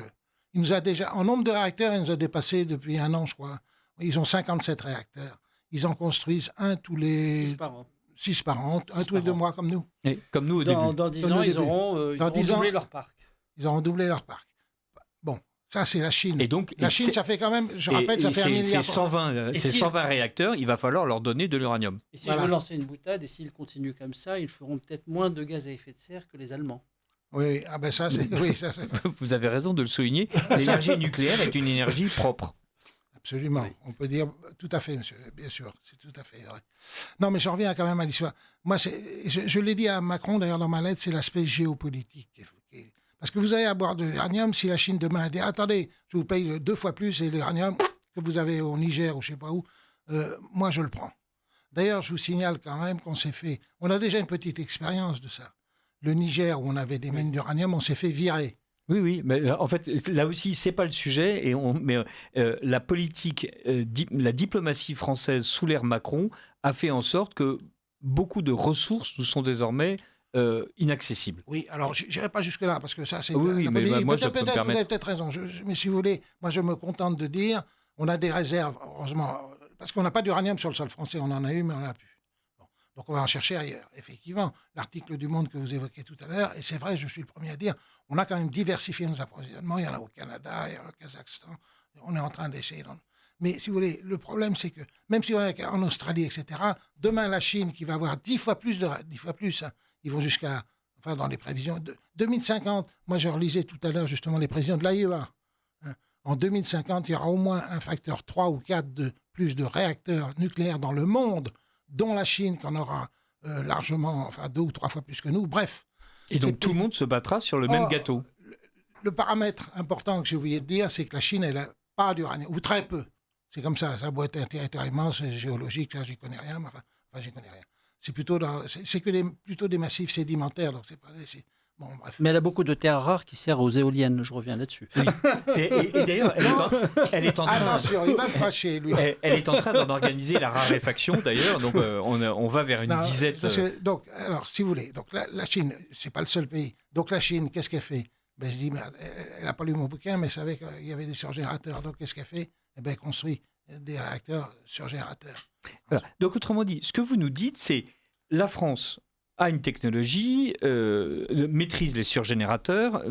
B: Il nous a déjà, en nombre de réacteurs, il nous a dépassé depuis 1 an, je crois. Ils ont 57 réacteurs. Ils en construisent un tous les... 6 par an, un tous les 2 mois, comme nous.
A: Et comme nous au début.
C: Dans 10 ans, ils auront doublé leur parc.
B: Ils auront doublé leur parc. Bon, ça, c'est la Chine.
A: Et donc,
B: la Chine, ça fait quand même, je rappelle, ça fait 1 milliard.
A: Ces 120 réacteurs, il va falloir leur donner de l'uranium.
C: Et si je veux lancer une boutade, et s'ils continuent comme ça, ils feront peut-être moins de gaz à effet de serre que les Allemands.
B: Oui, ça, c'est...
A: Vous avez raison de le souligner. L'énergie nucléaire est une énergie propre.
B: Absolument. Oui. On peut dire tout à fait, monsieur. Bien sûr, c'est tout à fait vrai. Non, mais je reviens quand même à l'histoire. Moi, je l'ai dit à Macron, d'ailleurs, dans ma lettre, c'est l'aspect géopolitique. Parce que vous allez avoir de l'uranium, si la Chine demain dit « Attendez, je vous paye 2 fois plus et l'uranium que vous avez au Niger ou je ne sais pas où, moi, je le prends. » D'ailleurs, je vous signale quand même qu'on s'est fait... On a déjà une petite expérience de ça. Le Niger, où on avait des mines d'uranium, on s'est fait virer.
A: Oui, mais en fait, là aussi, c'est pas le sujet. Mais la politique, la diplomatie française sous l'ère Macron a fait en sorte que beaucoup de ressources nous sont désormais inaccessibles.
B: Oui, alors je n'irai pas jusque-là, parce que ça, c'est...
A: Oui, mais moi, je peux me permettre...
B: Vous avez peut-être raison. Mais si vous voulez, moi, je me contente de dire, on a des réserves, heureusement, parce qu'on n'a pas d'uranium sur le sol français. On en a eu, mais on n'en a plus. Donc, on va en chercher ailleurs. Effectivement, l'article du Monde que vous évoquez tout à l'heure, et c'est vrai, je suis le premier à dire, on a quand même diversifié nos approvisionnements. Il y en a au Canada, il y en a au Kazakhstan. On est en train d'essayer. Mais si vous voulez, le problème, c'est que même si on est en Australie, etc., demain, la Chine, qui va avoir 10 fois plus, ils vont jusqu'à, enfin, dans les prévisions, de 2050, moi, je relisais tout à l'heure, justement, les prévisions de l'AIEA. En 2050, il y aura au moins un facteur 3 ou 4 de plus de réacteurs nucléaires dans le monde, dont la Chine, qui en aura largement, enfin 2 ou 3 fois plus que nous. Bref.
A: Et donc tout le monde se battra sur le même gâteau.
B: Le paramètre important que j'ai oublié de dire, c'est que la Chine, elle n'a pas d'uranium, ou très peu. C'est comme ça, ça doit être un territoire immense, géologique, ça, j'y connais rien, mais enfin, j'y connais rien. C'est plutôt plutôt des massifs sédimentaires, donc c'est pas... Bon, bref.
C: Mais elle a beaucoup de terres rares qui servent aux éoliennes, je reviens là-dessus.
A: Oui. Et d'ailleurs, elle est en train...
B: Attention, il va me fâcher, lui.
A: Elle est en train d'en organiser la raréfaction, d'ailleurs, donc on va vers une disette...
B: Donc, alors, si vous voulez, donc la Chine, c'est pas le seul pays. Donc la Chine, qu'est-ce qu'elle fait? Je dis, elle n'a pas lu mon bouquin, mais elle savait qu'il y avait des surgénérateurs. Donc, qu'est-ce qu'elle fait? Elle construit des réacteurs surgénérateurs.
A: Voilà. Donc, autrement dit, ce que vous nous dites, c'est la France a une technologie, maîtrise les surgénérateurs,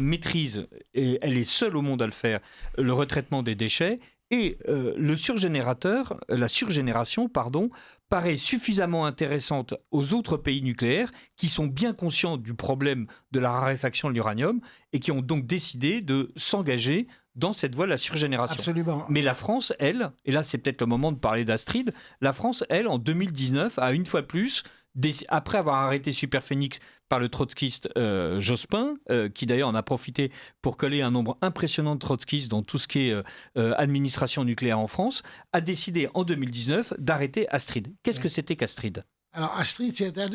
A: et elle est seule au monde à le faire, le retraitement des déchets, et la surgénération, paraît suffisamment intéressante aux autres pays nucléaires qui sont bien conscients du problème de la raréfaction de l'uranium et qui ont donc décidé de s'engager dans cette voie de la surgénération.
B: Absolument.
A: Mais la France, elle, et là c'est peut-être le moment de parler d'Astrid, la France, elle, en 2019, a une fois de plus, après avoir arrêté Superphénix par le trotskiste Jospin, qui d'ailleurs en a profité pour coller un nombre impressionnant de trotskistes dans tout ce qui est administration nucléaire en France, a décidé en 2019 d'arrêter Astrid. Qu'est-ce que c'était qu'Astrid?
B: Alors Astrid, c'était...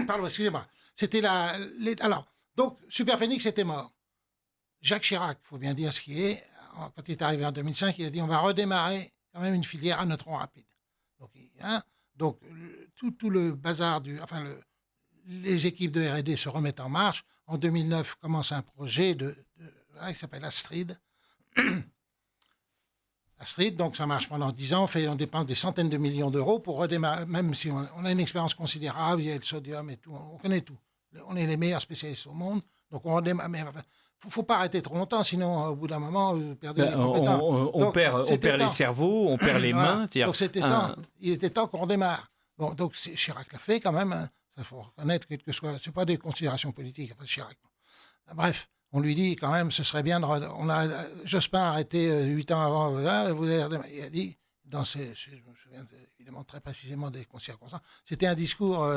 B: Pardon, excusez-moi. C'était Alors, donc Superphénix était mort. Jacques Chirac, il faut bien dire ce qui est, quand il est arrivé en 2005, il a dit on va redémarrer quand même une filière à neutrons rapides. Donc, tout le bazar, les équipes de R&D se remettent en marche. En 2009, commence un projet qui s'appelle Astrid. Astrid, donc ça marche pendant 10 ans, on dépense des centaines de millions d'euros pour redémarrer, même si on a une expérience considérable, il y a le sodium et tout, on connaît tout. On est les meilleurs spécialistes au monde, donc on redémarre. Mais il ne faut pas arrêter trop longtemps, sinon au bout d'un moment, vous perdez les compétences.
A: On perd les cerveaux, on perd les mains.
B: Donc il était temps qu'on redémarre. Bon, donc Chirac l'a fait quand même, hein. Il faut reconnaître, quel que soit, ce n'est pas des considérations politiques, enfin, Chirac. Bref. On lui dit quand même, ce serait bien Jospin a arrêté 8 ans avant. Il a dit, je me souviens évidemment très précisément des circonstances, c'était un discours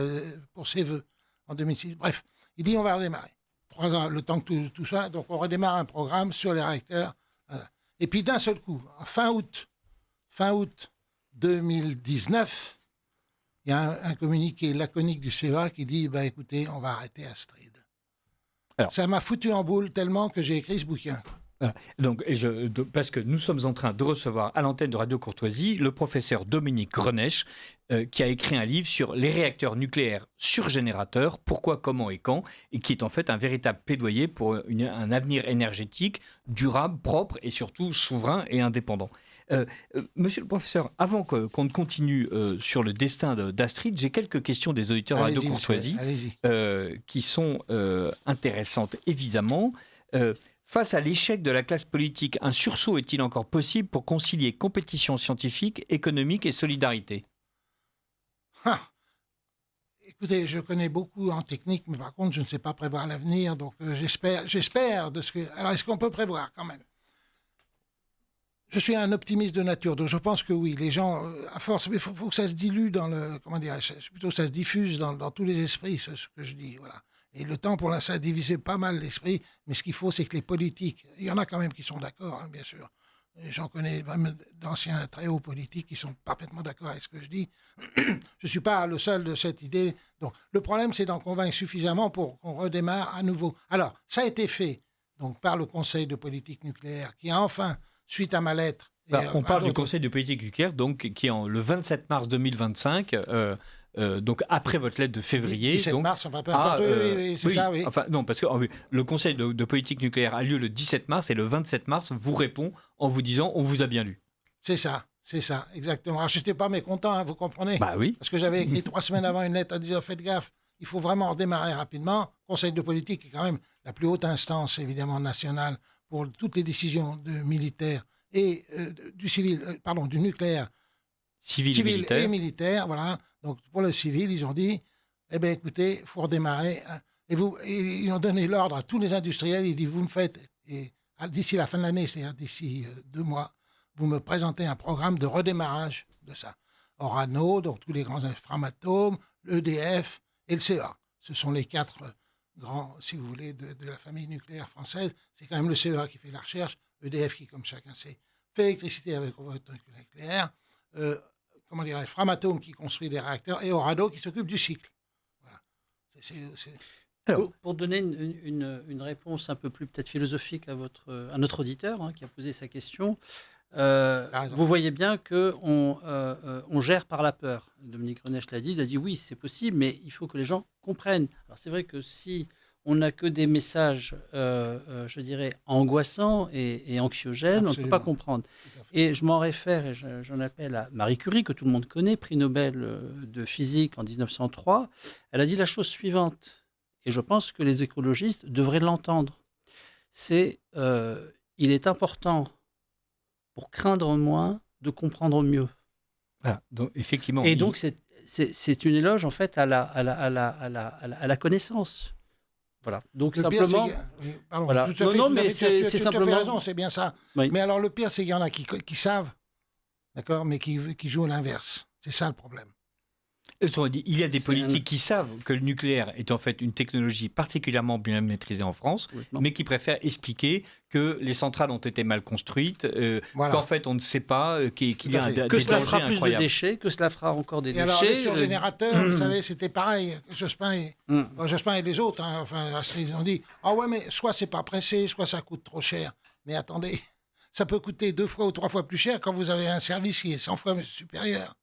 B: pour ses vœux en 2006. Bref, il dit on va redémarrer. 3 ans, le temps que tout ça, donc on redémarre un programme sur les réacteurs. Voilà. Et puis d'un seul coup, fin août 2019, il y a un communiqué laconique du CEA qui dit écoutez, on va arrêter Astrid. Alors, ça m'a foutu en boule tellement que j'ai écrit ce bouquin.
A: Voilà. Donc, parce que nous sommes en train de recevoir à l'antenne de Radio Courtoisie le professeur Dominique Grenèche, qui a écrit un livre sur les réacteurs nucléaires surgénérateurs, pourquoi, comment et quand, et qui est en fait un véritable plaidoyer pour un avenir énergétique durable, propre et surtout souverain et indépendant. Monsieur le professeur, avant qu'on ne continue sur le destin d'Astrid, j'ai quelques questions des auditeurs de Radio Courtoisie qui sont intéressantes, évidemment. Face à l'échec de la classe politique, un sursaut est-il encore possible pour concilier compétition scientifique, économique et solidarité ?
B: Écoutez, je connais beaucoup en technique, mais par contre, je ne sais pas prévoir l'avenir, donc j'espère de ce que... Alors, est-ce qu'on peut prévoir quand même ? Je suis un optimiste de nature, donc je pense que oui, les gens, à force, il faut que ça se dilue dans le, comment dirais-je, plutôt ça se diffuse dans tous les esprits, c'est ce que je dis, voilà. Et le temps, pour l'instant, a divisé pas mal l'esprit, mais ce qu'il faut, c'est que les politiques, il y en a quand même qui sont d'accord, hein, bien sûr. Et j'en connais même d'anciens très hauts politiques qui sont parfaitement d'accord avec ce que je dis. Je ne suis pas le seul de cette idée. Donc, le problème, c'est d'en convaincre suffisamment pour qu'on redémarre à nouveau. Alors, ça a été fait donc, par le Conseil de politique nucléaire, qui a enfin, suite à ma lettre...
A: on parle du Conseil de politique nucléaire, donc, qui est le 27 mars 2025... donc après votre lettre de février.
B: 17
A: donc,
B: mars, enfin peu importe, c'est ça, oui.
A: Enfin, non, parce que le Conseil de politique nucléaire a lieu le 17 mars et le 27 mars vous répond en vous disant on vous a bien lu.
B: C'est ça, exactement. Alors je n'étais pas mécontent, hein, vous comprenez ?
A: Bah oui.
B: Parce que j'avais écrit 3 semaines avant une lettre en disant faites gaffe, il faut vraiment redémarrer rapidement. Conseil de politique est quand même la plus haute instance, évidemment, nationale pour toutes les décisions de militaires et du nucléaire.
A: Civil
B: et militaire, voilà. Donc, pour le civil, ils ont dit, eh bien, écoutez, il faut redémarrer. Hein. Et ils ont donné l'ordre à tous les industriels. Ils disent, vous me faites, et d'ici la fin de l'année, c'est-à-dire d'ici 2 mois, vous me présentez un programme de redémarrage de ça. Orano, donc tous les grands Framatome, l'EDF et le CEA. Ce sont les 4 grands, si vous voulez, de la famille nucléaire française. C'est quand même le CEA qui fait la recherche, EDF qui, comme chacun sait, fait l'électricité avec votre nucléaire. Framatome qui construit les réacteurs et Orano qui s'occupe du cycle. Voilà.
C: Alors, pour donner une réponse un peu plus peut-être philosophique à notre auditeur qui a posé sa question, vous voyez bien qu'on gère par la peur. Dominique Grenèche l'a dit, il a dit oui, c'est possible, mais il faut que les gens comprennent. Alors c'est vrai que si on n'a que des messages, je dirais, angoissants et anxiogènes,
B: Absolument.
C: on ne peut pas comprendre. Et je m'en réfère, et j'en appelle à Marie Curie, que tout le monde connaît, prix Nobel de physique en 1903. Elle a dit la chose suivante, et je pense que les écologistes devraient l'entendre. C'est il est important, pour craindre moins, de comprendre mieux.
A: Voilà, donc, effectivement.
C: Et donc, c'est une éloge, en fait, à la connaissance. Voilà. Donc
B: le
C: simplement.
B: Voilà.
C: Mais c'est simplement.
B: Tu as raison, c'est bien ça.
C: Oui.
B: Mais alors le pire, c'est qu'il y en a qui savent, d'accord, mais qui jouent à l'inverse. C'est ça le problème.
A: Il y a des politiques qui savent que le nucléaire est en fait une technologie particulièrement bien maîtrisée en France, mais qui préfèrent expliquer que les centrales ont été mal construites, qu'en fait on ne sait pas, qu'il y a des
C: que cela fera
A: incroyables.
C: Plus de déchets, que cela fera encore des déchets.
B: Alors les surgénérateurs, vous savez, c'était pareil. Jospin et les autres, ils ont dit ah ouais, mais soit c'est pas pressé, soit ça coûte trop cher. Mais attendez, ça peut coûter 2 fois ou 3 fois plus cher quand vous avez un service qui est 100 fois supérieur.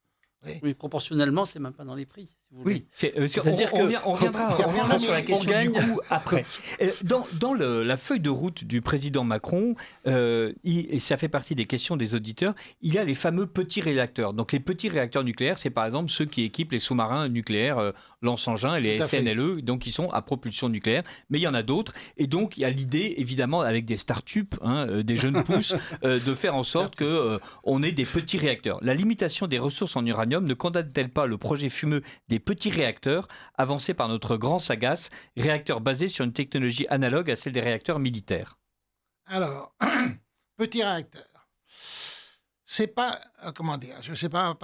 C: Oui, proportionnellement, c'est même pas dans les prix. Si vous voulez.
A: Oui, on reviendra sur la question du coût après. Dans la feuille de route du président Macron, et ça fait partie des questions des auditeurs, il y a les fameux petits réacteurs. Donc les petits réacteurs nucléaires, c'est par exemple ceux qui équipent les sous-marins nucléaires, Lance-Engins et les SNLE, donc qui sont à propulsion nucléaire. Mais il y en a d'autres. Et donc il y a l'idée, évidemment, avec des start-up, des jeunes pousses, de faire en sorte qu'on ait des petits réacteurs. La limitation des ressources en uranium ne condamne-t-elle pas le projet fumeux des petits réacteurs avancés par notre grand Sagace, réacteurs basés sur une technologie analogue à celle des réacteurs militaires?
B: Alors, petit réacteur. C'est pas, comment dire, je ne sais pas,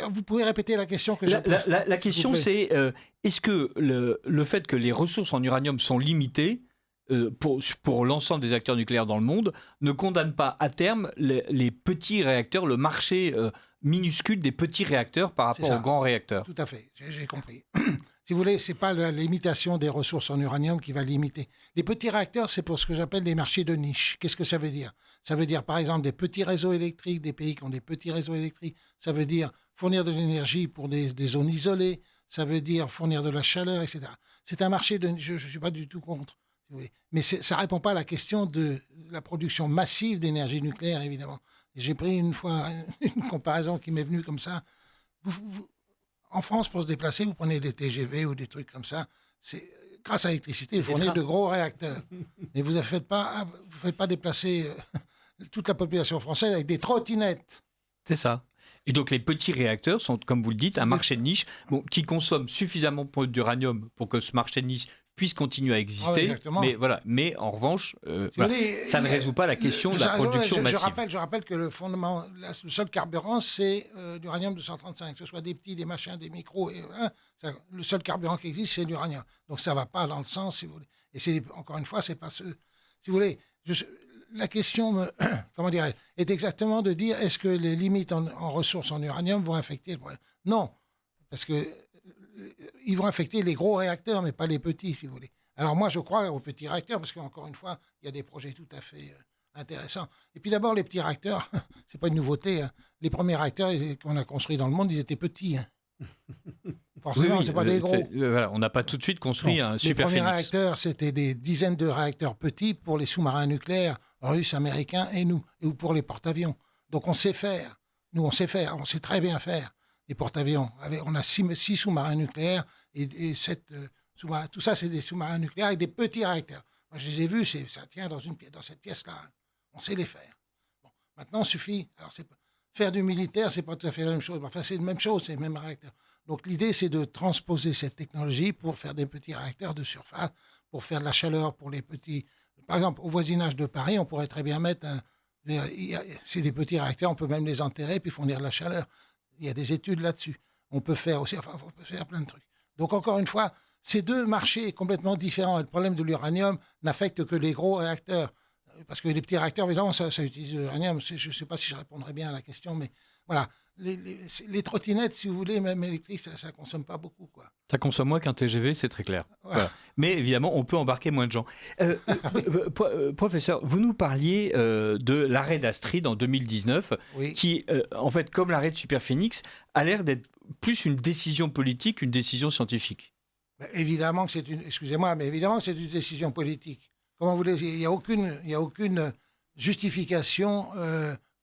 B: vous pouvez répéter la question que j'ai posée.
A: La question, c'est est-ce que le fait que les ressources en uranium sont limitées pour l'ensemble des acteurs nucléaires dans le monde ne condamne pas à terme les petits réacteurs, le marché minuscule des petits réacteurs par rapport aux grands réacteurs?
B: Tout à fait, j'ai compris. Si vous voulez, ce n'est pas la limitation des ressources en uranium qui va limiter. Les petits réacteurs, c'est pour ce que j'appelle les marchés de niche. Qu'est-ce que ça veut dire? Ça veut dire, par exemple, des petits réseaux électriques, des pays qui ont des petits réseaux électriques. Ça veut dire fournir de l'énergie pour des zones isolées. Ça veut dire fournir de la chaleur, etc. C'est un marché de niche. Je ne suis pas du tout contre. Si vous voulez. Mais ça ne répond pas à la question de la production massive d'énergie nucléaire, évidemment. J'ai pris une fois une comparaison qui m'est venue comme ça. En France, pour se déplacer, vous prenez des TGV ou des trucs comme ça. C'est grâce à l'électricité, vous fournissez de gros réacteurs. Mais vous ne faites pas déplacer toute la population française avec des trottinettes.
A: C'est ça. Et donc les petits réacteurs sont, comme vous le dites, un marché de niche qui consomme suffisamment d'uranium pour que ce marché de niche puisse continuer à exister. Mais en revanche, ça ne résout pas la question de la production massive.
B: Je rappelle que le seul carburant, c'est l'uranium 235. Que ce soit des petits, des machins, des micros. Le seul carburant qui existe, c'est l'uranium. Donc ça ne va pas dans le sens, si vous voulez. Et encore une fois, c'est pas ce... Si vous voulez, la question, est exactement de dire est-ce que les limites en ressources en uranium vont affecter le problème? Non, parce que ils vont affecter les gros réacteurs, mais pas les petits, si vous voulez. Alors moi, je crois aux petits réacteurs, parce qu'encore une fois, il y a des projets tout à fait intéressants. Et puis d'abord, les petits réacteurs, c'est pas une nouveauté. Les premiers réacteurs qu'on a construits dans le monde, ils étaient petits. Forcément, c'est pas des gros.
A: On n'a pas tout de suite construit un super Phénix.
B: Les premiers réacteurs, c'était des dizaines de réacteurs petits pour les sous-marins nucléaires russes, américains et nous, ou pour les porte-avions. Donc on sait faire. Nous, on sait très bien faire. Les porte-avions. On a 6 sous-marins nucléaires et 7 sous-marins. Tout ça, c'est des sous-marins nucléaires avec des petits réacteurs. Moi, je les ai vus, ça tient dans cette pièce-là. On sait les faire. Bon, maintenant, il suffit. Alors, faire du militaire, c'est pas tout à fait la même chose. Enfin, c'est la même chose, c'est le même réacteur. Donc, l'idée, c'est de transposer cette technologie pour faire des petits réacteurs de surface, pour faire de la chaleur pour les petits. Par exemple, au voisinage de Paris, on pourrait très bien mettre c'est des petits réacteurs, on peut même les enterrer puis fournir de la chaleur. Il y a des études là-dessus. On peut faire aussi, on peut faire plein de trucs. Donc, encore une fois, ces deux marchés complètement différents. Et le problème de l'uranium n'affecte que les gros réacteurs. Parce que les petits réacteurs, évidemment, ça utilise l'uranium. Je ne sais pas si je répondrai bien à la question, mais voilà. Les trottinettes, si vous voulez, même électriques, ça ne consomme pas beaucoup, quoi.
A: Ça consomme moins qu'un TGV, c'est très clair. Voilà. Mais évidemment, on peut embarquer moins de gens. Professeur, vous nous parliez de l'arrêt d'Astrid en 2019, qui, en fait, comme l'arrêt de Superphénix, a l'air d'être plus une décision politique qu'une décision scientifique.
B: Évidemment que c'est une décision politique. Comment vous voulez, il n'y a aucune justification.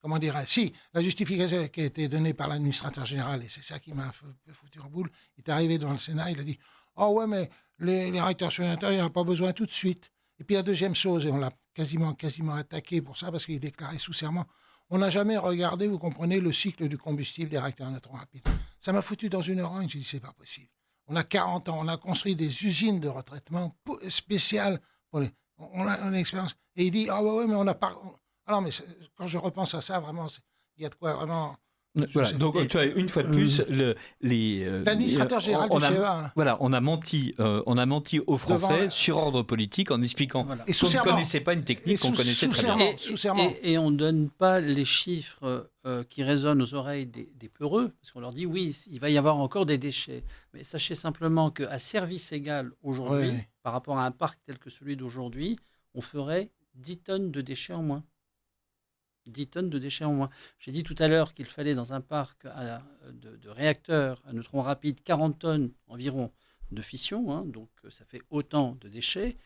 B: Comment dire, si, la justification qui a été donnée par l'administrateur général, et c'est ça qui m'a foutu en boule, il est arrivé devant le Sénat, il a dit « Oh ouais, mais les réacteurs supplémentaires, il n'y en a pas besoin tout de suite. » Et puis la deuxième chose, et on l'a quasiment attaqué pour ça, parce qu'il déclarait sous serment, on n'a jamais regardé, vous comprenez, le cycle du combustible des réacteurs à neutrons rapides. Ça m'a foutu dans une orange, j'ai dit « C'est pas possible. » On a 40 ans, on a construit des usines de retraitement spéciales pour on a une expérience. Et il dit « Ah ouais, mais on n'a pas... » Alors, mais quand je repense à ça, vraiment, il y a de quoi vraiment...
A: Voilà, donc une fois de plus,
B: l'administrateur général du CEA...
A: Voilà, on a menti aux Français sur ordre politique en expliquant qu'on ne connaissait pas une technique qu'on connaissait très bien.
C: Et on ne donne pas les chiffres qui résonnent aux oreilles des peureux, parce qu'on leur dit oui, il va y avoir encore des déchets. Mais sachez simplement qu'à service égal aujourd'hui, par rapport à un parc tel que celui d'aujourd'hui, on ferait 10 tonnes de déchets en moins. 10 tonnes de déchets en moins. J'ai dit tout à l'heure qu'il fallait dans un parc de réacteurs à neutrons rapides 40 tonnes environ de fission, hein, donc ça fait autant de déchets.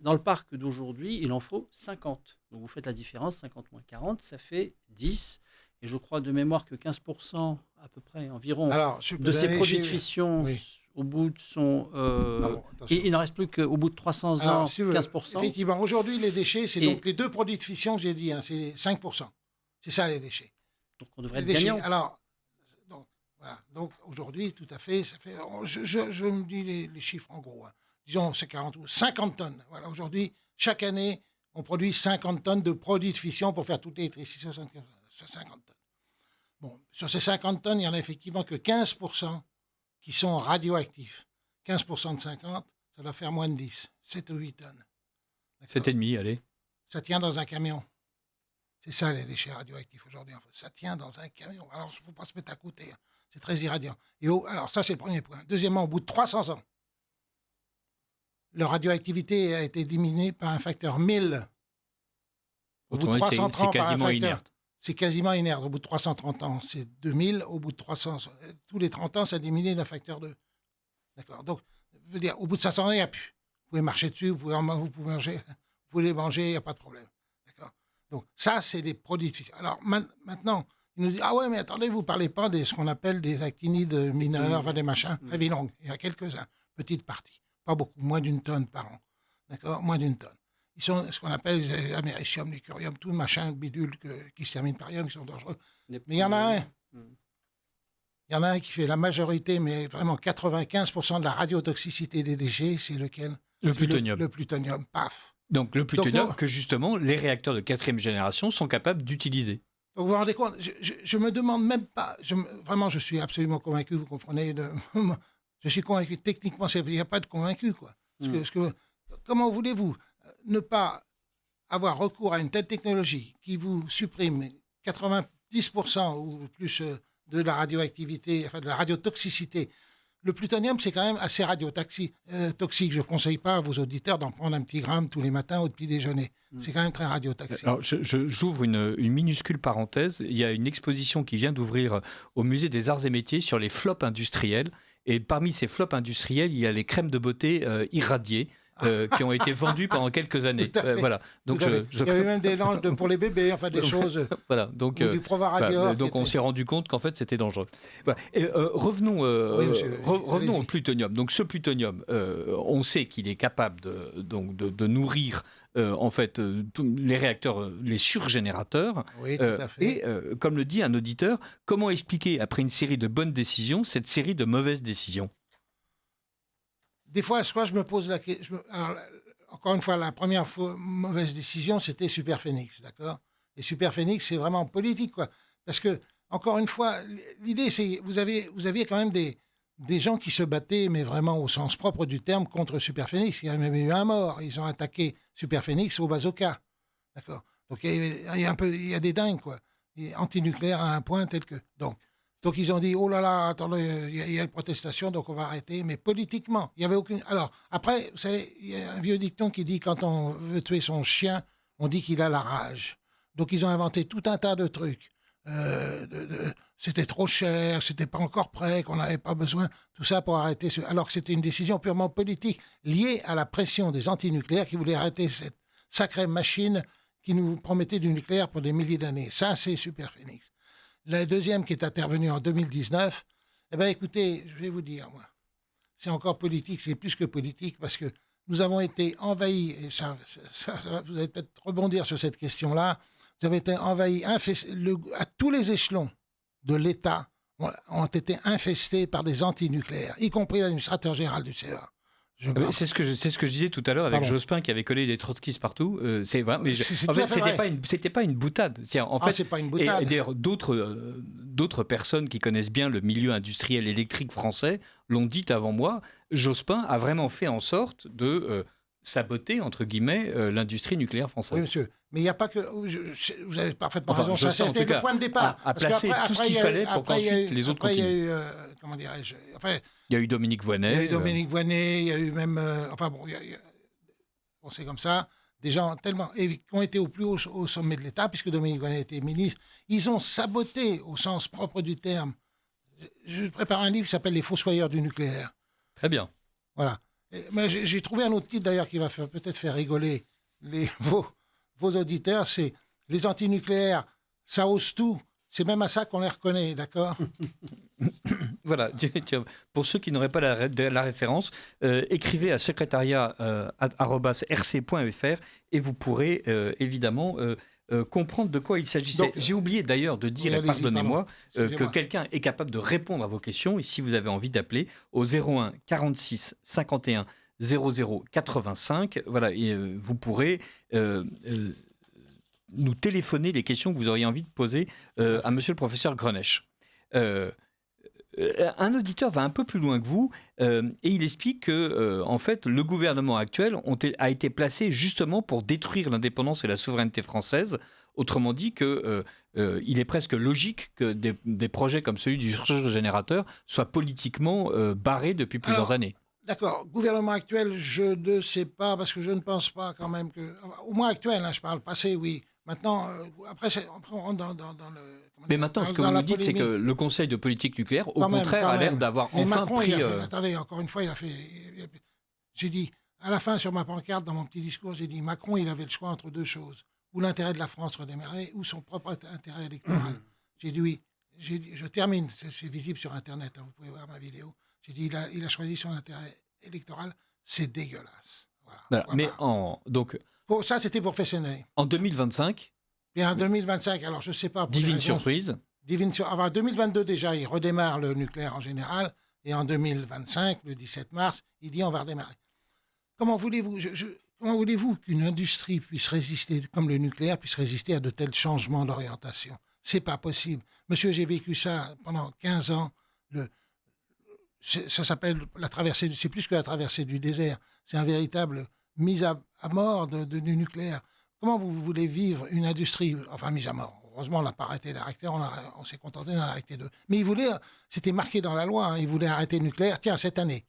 C: Dans le parc d'aujourd'hui, il en faut 50. Donc vous faites la différence, 50 moins 40, ça fait 10. Et je crois de mémoire que 15% à peu près environ de ces produits de fission au bout de son... il n'en reste plus qu'au bout de 300 ans, 15%.
B: Effectivement, aujourd'hui, les déchets, c'est donc les 2 produits de fission que j'ai dit, hein, c'est 5%. C'est ça, les déchets.
C: Donc on devrait être gagnant.
B: Alors, voilà. Donc aujourd'hui, tout à fait, ça fait... Je me dis les chiffres en gros. Hein. Disons, c'est 40 ou 50 tonnes. Voilà, aujourd'hui, chaque année, on produit 50 tonnes de produits de fission pour faire toute l'électricité sur 50 tonnes. Bon, sur ces 50 tonnes, il n'y en a effectivement que 15% qui sont radioactifs. 15% de 50, ça doit faire moins de 10, 7 ou 8 tonnes.
A: 7,5, allez.
B: Ça tient dans un camion. C'est ça, les déchets radioactifs aujourd'hui. En fait. Ça tient dans un camion. Alors, il ne faut pas se mettre à côté. Hein. C'est très irradiant. Alors, ça, c'est le premier point. Deuxièmement, au bout de 300 ans, leur radioactivité a été diminuée par un facteur 1000. Au bout de 330 ans, c'est quasiment inerte. C'est quasiment inerte. Au bout de 330 ans, c'est 2000. Au bout de 300, tous les 30 ans, ça diminue d'un facteur 2. D'accord. Donc, je veux dire, au bout de 500 ans, il n'y a plus. Vous pouvez marcher dessus, vous pouvez manger, vous pouvez les manger, il n'y a pas de problème. D'accord. Donc, ça, c'est des produits de fission. Alors, maintenant, ils nous disent, ah ouais, mais attendez, vous ne parlez pas de ce qu'on appelle des actinides mineurs, enfin des machins, très longues. Il y a quelques-uns, petites parties. Pas beaucoup, moins d'1 tonne par an. D'accord. Moins d'1 tonne. Ils sont ce qu'on appelle l'américium, le curium, tout machin bidule qui se termine par ium, qui sont dangereux. Mais il y en a un. Il y en a un qui fait la majorité, mais vraiment 95% de la radiotoxicité des déchets, c'est lequel?
A: Le plutonium.
B: Le plutonium, paf.
A: Donc le plutonium que justement les réacteurs de 4e génération sont capables d'utiliser.
B: Donc vous vous rendez compte, je me demande même pas, vraiment je suis absolument convaincu, vous comprenez, je suis convaincu, techniquement il n'y a pas de convaincu, quoi. Comment voulez-vous ne pas avoir recours à une telle technologie qui vous supprime 90% ou plus de la radioactivité, enfin de la radiotoxicité. Le plutonium, c'est quand même assez radiotoxique. Je ne conseille pas à vos auditeurs d'en prendre un petit gramme tous les matins au petit déjeuner. C'est quand même très radiotoxique.
A: Alors, j'ouvre une minuscule parenthèse. Il y a une exposition qui vient d'ouvrir au Musée des Arts et Métiers sur les flops industriels. Et parmi ces flops industriels, il y a les crèmes de beauté irradiées. Qui ont été vendus pendant quelques années. Voilà. Donc
B: il y avait même des langes pour les bébés, enfin des choses.
A: Voilà. Donc,
B: du Prova Radio.
A: Donc on s'est rendu compte qu'en fait c'était dangereux. Voilà. Et, revenons au plutonium. Donc ce plutonium, on sait qu'il est capable de nourrir en fait les réacteurs, les surgénérateurs.
B: Oui, tout à fait.
A: Et comme le dit un auditeur, comment expliquer après une série de bonnes décisions cette série de mauvaises décisions?
B: Des fois, je me pose la question. Encore une fois, la première mauvaise décision, c'était Superphénix, d'accord? Et Superphénix, c'est vraiment politique, quoi. Parce que, encore une fois, l'idée, c'est vous aviez quand même des gens qui se battaient, mais vraiment au sens propre du terme, contre Superphénix. Il y a même eu un mort. Ils ont attaqué Superphénix au bazooka, d'accord? Donc il y a des dingues, quoi. Antinucléaire à un point tel que donc ils ont dit, oh là là, attendez, il y a une protestation, donc on va arrêter. Mais politiquement, il n'y avait aucune... Alors, après, vous savez, il y a un vieux dicton qui dit, quand on veut tuer son chien, on dit qu'il a la rage. Donc ils ont inventé tout un tas de trucs. C'était trop cher, c'était pas encore prêt, qu'on n'avait pas besoin, tout ça pour arrêter... Alors que c'était une décision purement politique, liée à la pression des antinucléaires qui voulaient arrêter cette sacrée machine qui nous promettait du nucléaire pour des milliers d'années. Ça, c'est Superphénix. La deuxième qui est intervenue en 2019, eh bien, écoutez, je vais vous dire, moi, c'est encore politique, c'est plus que politique, parce que nous avons été envahis, et vous allez peut-être rebondir sur cette question-là, nous avons été envahis, à tous les échelons de l'État ont été infestés par des antinucléaires, y compris l'administrateur général du CEA.
A: C'est ce que je disais tout à l'heure avec Jospin qui avait collé des trotskistes partout. C'est vrai, mais en fait, c'était pas une boutade.
B: C'est pas une boutade.
A: Et d'ailleurs, d'autres personnes qui connaissent bien le milieu industriel électrique français l'ont dit avant moi. Jospin a vraiment fait en sorte de saboter entre guillemets l'industrie nucléaire française.
B: Oui, monsieur. Mais il n'y a pas que. Vous avez parfaitement raison. Ça, c'était le point de départ.
A: A placé tout ce qu'il fallait pour qu'ensuite les autres continuent.
B: Il y a eu, comment dirais-je,
A: il y a eu Dominique Voynet.
B: Il y a eu Dominique Voynet, il y a eu même... c'est comme ça. des gens tellement, et qui ont été au plus haut au sommet de l'État, puisque Dominique Voynet était ministre. Ils ont saboté, au sens propre du terme. Je prépare un livre qui s'appelle Les Fossoyeurs du nucléaire.
A: Très bien.
B: Voilà. Mais j'ai trouvé un autre titre d'ailleurs qui va peut-être faire rigoler vos auditeurs, c'est Les antinucléaires, ça ose tout. C'est même à ça qu'on les reconnaît, d'accord?
A: Voilà, pour ceux qui n'auraient pas la référence, écrivez à secrétariat@rc.fr et vous pourrez évidemment comprendre de quoi il s'agissait. J'ai oublié d'ailleurs de dire,
B: oui,
A: pardonnez-moi, que quelqu'un est capable de répondre à vos questions. Et si vous avez envie d'appeler au 01 46 51 00 85, voilà, et vous pourrez nous téléphoner les questions que vous auriez envie de poser à monsieur le professeur Grenesch. Un auditeur va un peu plus loin que vous et il explique que en fait, le gouvernement actuel a été placé justement pour détruire l'indépendance et la souveraineté française. Autrement dit, il est presque logique que des projets comme celui du générateur soient politiquement barrés depuis plusieurs années.
B: D'accord. Gouvernement actuel, je ne sais pas, parce que je ne pense pas quand même que... Au moins actuel, hein, je parle passé, oui. Maintenant, après, on rentre dans le...
A: Mais maintenant, ce que vous nous dites, c'est que le Conseil de politique nucléaire, au contraire, a l'air d'avoir enfin
B: Macron,
A: pris...
B: Attendez, encore une fois, il a fait... J'ai dit, à la fin, sur ma pancarte, dans mon petit discours, j'ai dit, Macron, il avait le choix entre deux choses. Ou l'intérêt de la France redémarrer, ou son propre intérêt électoral. J'ai dit oui. Je termine, c'est visible sur Internet, hein, vous pouvez voir ma vidéo. J'ai dit, il a choisi son intérêt électoral, c'est dégueulasse. Voilà.
A: Mais donc...
B: Ça, c'était pour Fessenay.
A: En 2025...
B: Et en 2025, alors je ne sais pas...
A: Divine surprise.
B: En 2022, déjà, il redémarre le nucléaire en général. Et en 2025, le 17 mars, il dit on va redémarrer. Comment voulez-vous qu'une industrie puisse résister, comme le nucléaire, puisse résister à de tels changements d'orientation? C'est pas possible. Monsieur, j'ai vécu ça pendant 15 ans. Ça s'appelle la traversée, c'est plus que la traversée du désert. C'est un véritable mise à mort du nucléaire. Comment vous voulez vivre une industrie, enfin mise à mort? Heureusement, on n'a pas arrêté les réacteurs, on s'est contenté d'en arrêter 2. Mais c'était marqué dans la loi, hein, ils voulaient arrêter le nucléaire. Tiens, cette année,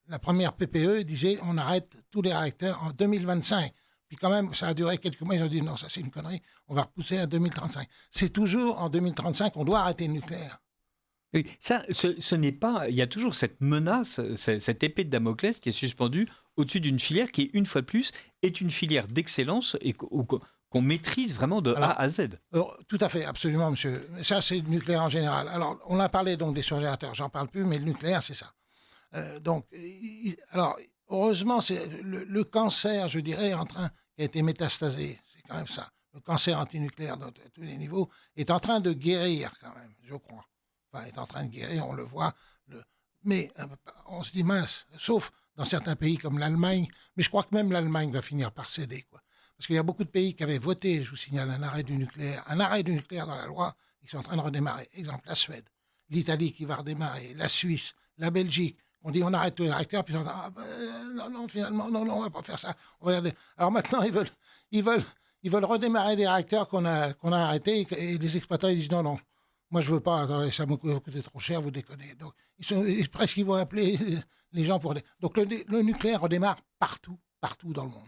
B: la première PPE disait on arrête tous les réacteurs en 2025. Puis quand même, ça a duré quelques mois, ils ont dit non, ça c'est une connerie, on va repousser à 2035. C'est toujours en 2035 qu'on doit arrêter le nucléaire.
A: Oui, ça, ce n'est pas... Il y a toujours cette menace, cette épée de Damoclès qui est suspendue au-dessus d'une filière qui, une fois de plus, est une filière d'excellence et qu'on maîtrise vraiment de A à Z.
B: Tout à fait, absolument, monsieur. Ça, c'est le nucléaire en général. Alors, on a parlé donc des surgénérateurs, j'en parle plus, mais le nucléaire, c'est ça. Alors, heureusement, c'est le cancer, je dirais, qui a été métastasé. C'est quand même ça. Le cancer antinucléaire à tous les niveaux est en train de guérir, quand même, je crois. Enfin, est en train de guérir, on le voit. Mais on se dit mince, sauf dans certains pays comme l'Allemagne, mais je crois que même l'Allemagne va finir par céder, quoi. Parce qu'il y a beaucoup de pays qui avaient voté, je vous signale, un arrêt du nucléaire dans la loi, et qui sont en train de redémarrer. Exemple, la Suède, l'Italie qui va redémarrer, la Suisse, la Belgique. On dit on arrête tous les réacteurs, puis on dit non, finalement, non, on va pas faire ça. On va alors maintenant, ils veulent redémarrer des réacteurs qu'on a arrêtés, et les exploitants ils disent non. Moi, je ne veux pas, attendez, ça m'a coûté trop cher, vous déconnez. Donc, ils vont appeler les gens pour... Donc, le nucléaire redémarre partout dans le monde.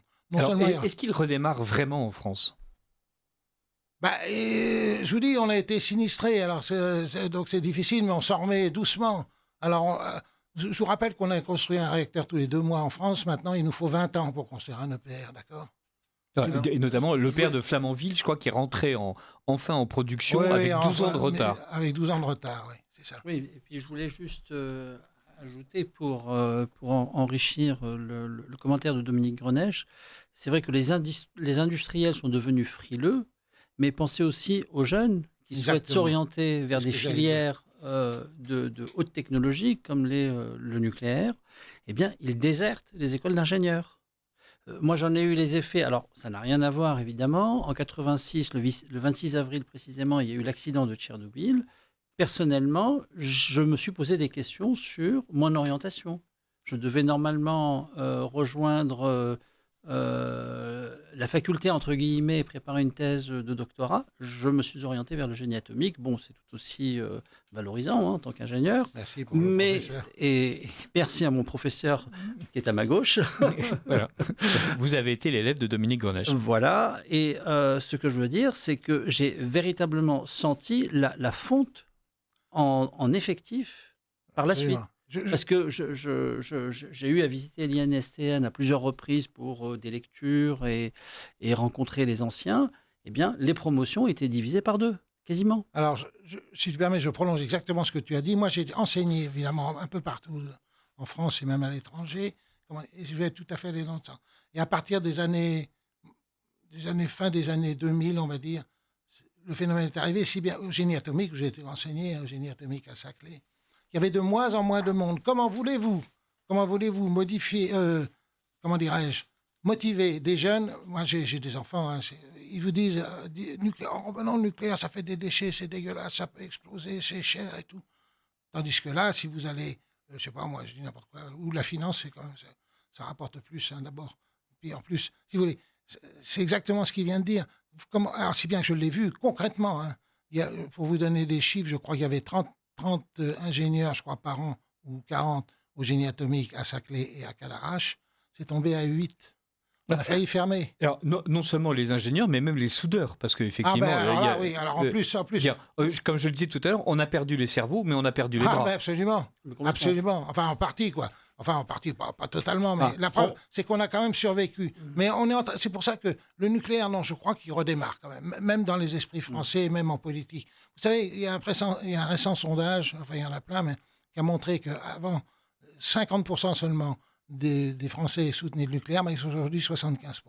A: Est-ce qu'il redémarre vraiment en France?
B: Je vous dis, on a été sinistrés, alors donc c'est difficile, mais on s'en remet doucement. Alors, je vous rappelle qu'on a construit un réacteur tous les 2 mois en France. Maintenant, il nous faut 20 ans pour construire un EPR, d'accord?
A: Et notamment l'EPR de Flamanville, je crois, qui est rentré enfin en production avec 12 ans de retard.
B: Avec 12 ans de retard, oui, c'est ça.
C: Oui, et puis je voulais juste ajouter pour enrichir le commentaire de Dominique Grenesch. C'est vrai que les industriels sont devenus frileux, mais pensez aussi aux jeunes qui souhaitent s'orienter vers des filières de haute technologie comme le nucléaire. Eh bien, ils désertent les écoles d'ingénieurs. Moi, j'en ai eu les effets. Alors, ça n'a rien à voir, évidemment. En 86, le 26 avril précisément, il y a eu l'accident de Tchernobyl. Personnellement, je me suis posé des questions sur mon orientation. Je devais normalement rejoindre la faculté, entre guillemets, préparer une thèse de doctorat, je me suis orienté vers le génie atomique. Bon, c'est tout aussi valorisant en tant qu'ingénieur.
B: Merci pour le professeur.
C: Et merci à mon professeur qui est à ma gauche.
A: Voilà. Vous avez été l'élève de Dominique Grenache.
C: Voilà. Et ce que je veux dire, c'est que j'ai véritablement senti la fonte en effectif par la suite. Parce que j'ai eu à visiter l'INSTN à plusieurs reprises pour des lectures et rencontrer les anciens. Eh bien, les promotions étaient divisées par 2, quasiment.
B: Alors, si tu permets, je prolonge exactement ce que tu as dit. Moi, j'ai enseigné, évidemment, un peu partout en France et même à l'étranger. Et je vais tout à fait aller dans le sens. Et à partir fin des années 2000, on va dire, le phénomène est arrivé, si bien au génie atomique, où j'ai été enseigné au génie atomique à Saclay. Il y avait de moins en moins de monde. Comment voulez-vous modifier, motiver des jeunes? Moi, j'ai des enfants. Hein, ils vous disent, non, le nucléaire, ça fait des déchets, c'est dégueulasse, ça peut exploser, c'est cher et tout. Tandis que là, si vous allez, je sais pas moi, je dis n'importe quoi, ou la finance, c'est quand même, ça rapporte plus hein, d'abord. Puis en plus, si vous voulez, c'est exactement ce qu'il vient de dire. Alors, si bien que je l'ai vu concrètement, hein, pour vous donner des chiffres, je crois qu'il y avait 30 ingénieurs, je crois, par an, ou 40 au génie atomique à Saclay et à Cadarache. C'est tombé à 8. On a failli fermer.
A: Alors, non seulement les ingénieurs, mais même les soudeurs, parce qu'effectivement...
B: en plus...
A: comme je le disais tout à l'heure, on a perdu les cerveaux, mais on a perdu les bras.
B: Absolument. Enfin, en partie, quoi. Pas totalement, mais la preuve, c'est qu'on a quand même survécu. Mais c'est pour ça que le nucléaire, non, je crois qu'il redémarre quand même dans les esprits français, même en politique. Vous savez, il y a un récent sondage, enfin il y en a plein, mais qui a montré qu'avant, 50% seulement des Français soutenaient le nucléaire, mais ils sont aujourd'hui 75%.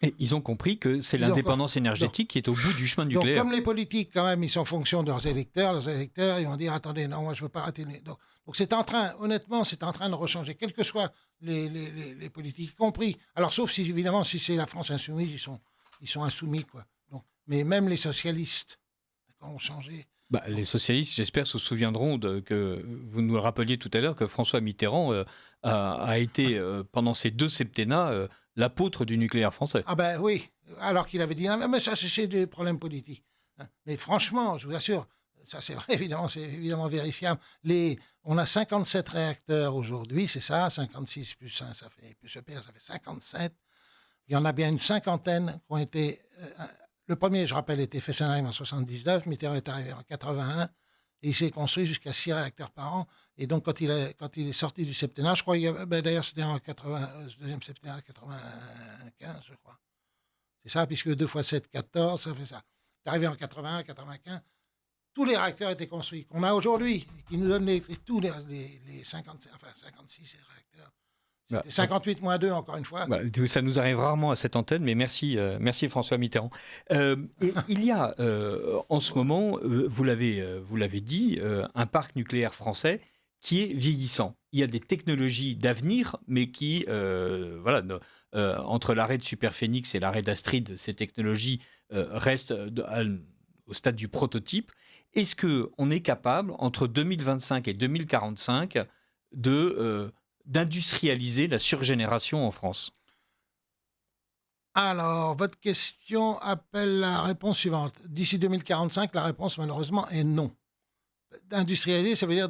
A: Et ils ont compris que c'est l'indépendance énergétique qui est au bout du chemin nucléaire.
B: Donc, comme les politiques, quand même, ils sont en fonction de leurs électeurs, ils vont dire, attendez, non, moi, je ne veux pas rater les... Donc, honnêtement, c'est en train de rechanger, quels que soient les politiques, y compris. Alors, sauf si, évidemment, si c'est la France insoumise, ils sont insoumis, quoi. Donc, mais même les socialistes, ont changé.
A: Les socialistes, j'espère, se souviendront que vous nous le rappeliez tout à l'heure, que François Mitterrand a été, pendant ces 2 septennats, l'apôtre du nucléaire français.
B: Ah ben oui, alors qu'il avait dit, mais ça, c'est des problèmes politiques. Mais franchement, je vous assure, ça c'est vrai, c'est évidemment vérifiable. On a 57 réacteurs aujourd'hui, c'est ça, 56 plus 1, ça fait 57. Il y en a bien une cinquantaine qui ont été... le premier, je rappelle, était Fessenheim en 79, Mitterrand est arrivé en 81, et il s'est construit jusqu'à 6 réacteurs par an. Et donc, quand il est sorti du septennat, je crois, d'ailleurs, c'était en deuxième septennat, 95, je crois. C'est ça, puisque 2 x 7, 14, ça fait ça. C'est arrivé en 81, 95. Tous les réacteurs étaient construits qu'on a aujourd'hui, qui nous donnent tous les 56 réacteurs. C'était 58 moins 2, encore une fois.
A: Ça nous arrive rarement à cette antenne, mais merci François Mitterrand. Et il y a en ce moment, vous l'avez dit, un parc nucléaire français qui est vieillissant. Il y a des technologies d'avenir, mais qui, entre l'arrêt de Superphénix et l'arrêt d'Astrid, ces technologies restent au stade du prototype. Est-ce qu'on est capable, entre 2025 et 2045, d'industrialiser la surgénération en France?
B: Alors, votre question appelle la réponse suivante. D'ici 2045, la réponse, malheureusement, est non. Industrialiser, ça veut dire...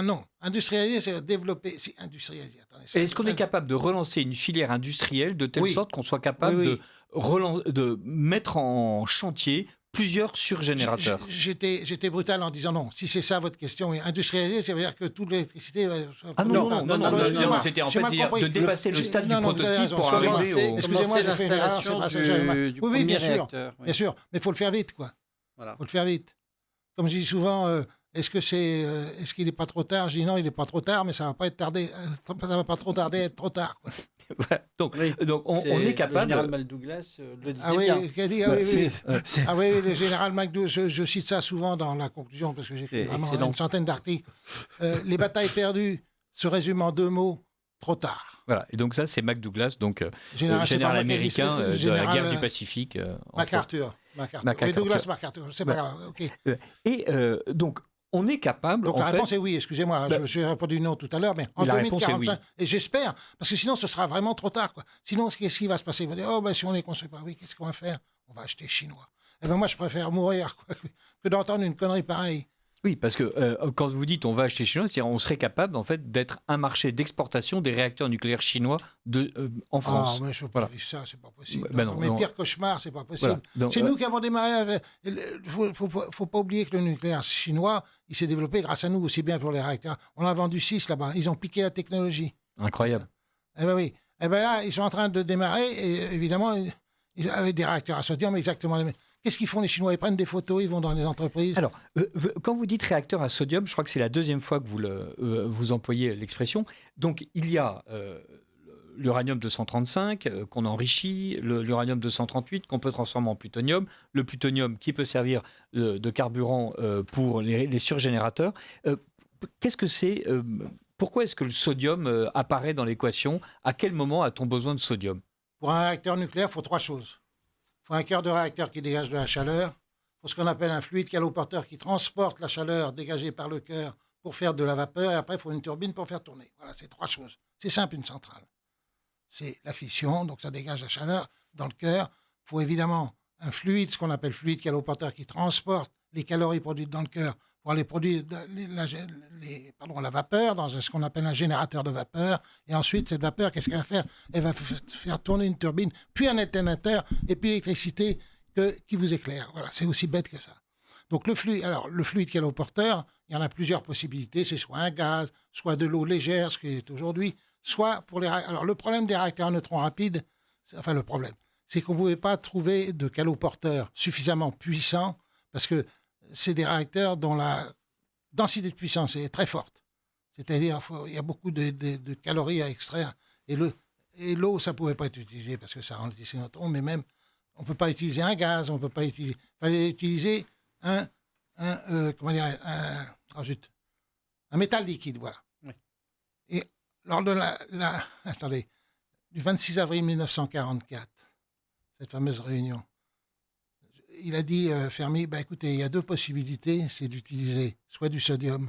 B: non. Industrialiser, c'est développer... Industrialiser, attendez.
A: Est-ce qu'on est capable de relancer une filière industrielle de telle sorte qu'on soit capable de mettre en chantier plusieurs surgénérateurs?
B: J'étais brutal en disant non. Si c'est ça votre question, industrialiser, ça veut dire que toute l'électricité...
A: Non, c'était en fait de dépasser le stade du prototype pour arriver au...
B: Excusez-moi, j'ai fait une erreur.
C: Du
B: oui, bien sûr,
C: réacteur.
B: Bien sûr, mais il faut le faire vite, quoi.
C: Voilà.
B: Faut le faire vite. Comme je dis souvent, est-ce qu'il n'est pas trop tard? Je dis non, il n'est pas trop tard, mais ça ne va pas être tardé. Ça va pas trop tarder à être trop tard, quoi.
A: Donc on est capable...
C: Le général McDouglas le disait bien.
B: Le général McDouglas, je cite ça souvent dans la conclusion, parce que j'ai fait vraiment une centaine d'articles. Les batailles perdues se résument en 2 mots, trop tard.
A: Voilà, et donc ça, c'est McDouglas, donc général américain de la guerre du Pacifique.
B: MacArthur. Oui, Douglas MacArthur, c'est pas grave. Okay.
A: Et donc, on est capable,
B: Donc
A: en
B: la
A: fait...
B: réponse est oui, excusez-moi, j'ai répondu non tout à l'heure, mais en
A: La réponse est
B: 2045, et j'espère, parce que sinon ce sera vraiment trop tard, quoi. Sinon, qu'est-ce qui va se passer? Ils vont dire, oh ben si on ne les construit pas, oui, qu'est-ce qu'on va faire? On va acheter chinois. Eh ben moi, je préfère mourir, quoi, que d'entendre une connerie pareille.
A: Oui, parce que quand vous dites on va acheter chinois, c'est-à-dire on serait capable en fait d'être un marché d'exportation des réacteurs nucléaires chinois en France.
B: Ah, mais je ne peux pas vivre ça, c'est pas possible.
A: Ben non,
B: Mes
A: non.
B: pires cauchemars, c'est pas possible.
A: Voilà. Donc,
B: C'est nous qui avons démarré. Il faut pas oublier que le nucléaire chinois, il s'est développé grâce à nous, aussi bien pour les réacteurs. On a vendu 6 là-bas. Ils ont piqué la technologie.
A: Incroyable.
B: Eh ben oui. Eh ben là, ils sont en train de démarrer et évidemment, ils avaient des réacteurs à sodium exactement les mêmes. Qu'est-ce qu'ils font les Chinois? Ils prennent des photos, ils vont dans les entreprises.
A: Alors, quand vous dites réacteur à sodium, je crois que c'est la deuxième fois que vous employez l'expression. Donc, il y a l'uranium 235 qu'on enrichit, l'uranium 238 qu'on peut transformer en plutonium, le plutonium qui peut servir de carburant pour les surgénérateurs. Qu'est-ce que c'est Pourquoi est-ce que le sodium apparaît dans l'équation? À quel moment a-t-on besoin de sodium?
B: Pour un réacteur nucléaire, il faut 3 choses. Il faut un cœur de réacteur qui dégage de la chaleur. Il faut ce qu'on appelle un fluide caloporteur qui transporte la chaleur dégagée par le cœur pour faire de la vapeur. Et après, il faut une turbine pour faire tourner. Voilà, c'est 3 choses. C'est simple, une centrale. C'est la fission, donc ça dégage la chaleur dans le cœur. Il faut évidemment un fluide, ce qu'on appelle fluide caloporteur, qui transporte les calories produites dans le cœur pour les produire la vapeur dans ce qu'on appelle un générateur de vapeur. Et ensuite, cette vapeur, qu'est-ce qu'elle va faire? Elle va faire tourner une turbine, puis un alternateur, et puis l'électricité qui vous éclaire. Voilà, c'est aussi bête que ça. Donc le fluide caloporteur, il y en a plusieurs possibilités. C'est soit un gaz, soit de l'eau légère, ce qui est aujourd'hui, soit pour les... Alors le problème des réacteurs à neutrons rapides, le problème, c'est qu'on ne pouvait pas trouver de caloporteur suffisamment puissant parce que c'est des réacteurs dont la densité de puissance est très forte. C'est-à-dire il y a beaucoup de calories à extraire. Et l'eau, ça ne pouvait pas être utilisé parce que ça ralentissait les neutrons, mais même, on ne peut pas utiliser un gaz, on ne peut pas utiliser... Il fallait utiliser un métal liquide, voilà. Oui. Et lors de du 26 avril 1944, cette fameuse réunion, il a dit, Fermi, écoutez, il y a 2 possibilités, c'est d'utiliser soit du sodium,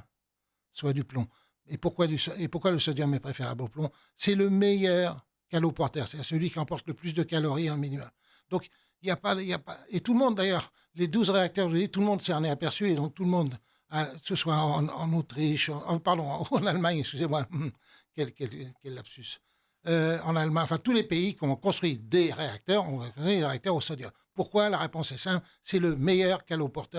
B: soit du plomb. Et pourquoi le sodium est préférable au plomb? C'est le meilleur caloporteur, c'est celui qui emporte le plus de calories en minimum. Donc, il n'y a pas... Et tout le monde, d'ailleurs, les 12 réacteurs, je dis, tout le monde s'en est aperçu, et donc tout le monde, que ce soit en Autriche, en Allemagne, excusez-moi, quel lapsus. En Allemagne, tous les pays qui ont construit des réacteurs ont construit des réacteurs au sodium. Pourquoi? La réponse est simple, c'est le meilleur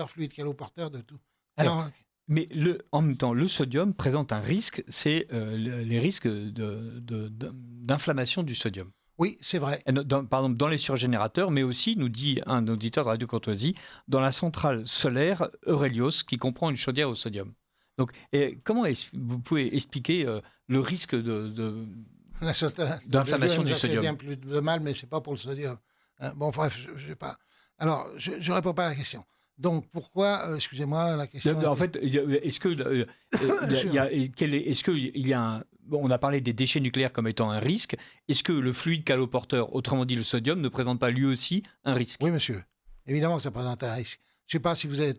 B: fluide caloporteur de tout.
A: Alors, mais en même temps, le sodium présente un risque, c'est les risques d'inflammation du sodium.
B: Oui, c'est vrai.
A: Par exemple, dans les surgénérateurs, mais aussi, nous dit un auditeur de Radio Courtoisie, dans la centrale solaire Eurelios, qui comprend une chaudière au sodium. Donc, comment vous pouvez expliquer le risque d'inflammation du sodium?
B: Ça fait bien plus de mal, mais ce n'est pas pour le sodium. Bon, bref, je ne sais pas. Alors, je ne réponds pas à la question. Donc, pourquoi, excusez-moi, la question...
A: En fait, est-ce qu'il y a un... On a parlé des déchets nucléaires comme étant un risque. Est-ce que le fluide caloporteur, autrement dit le sodium, ne présente pas lui aussi un risque?
B: Oui, monsieur. Évidemment que ça présente un risque. Je ne sais pas si vous avez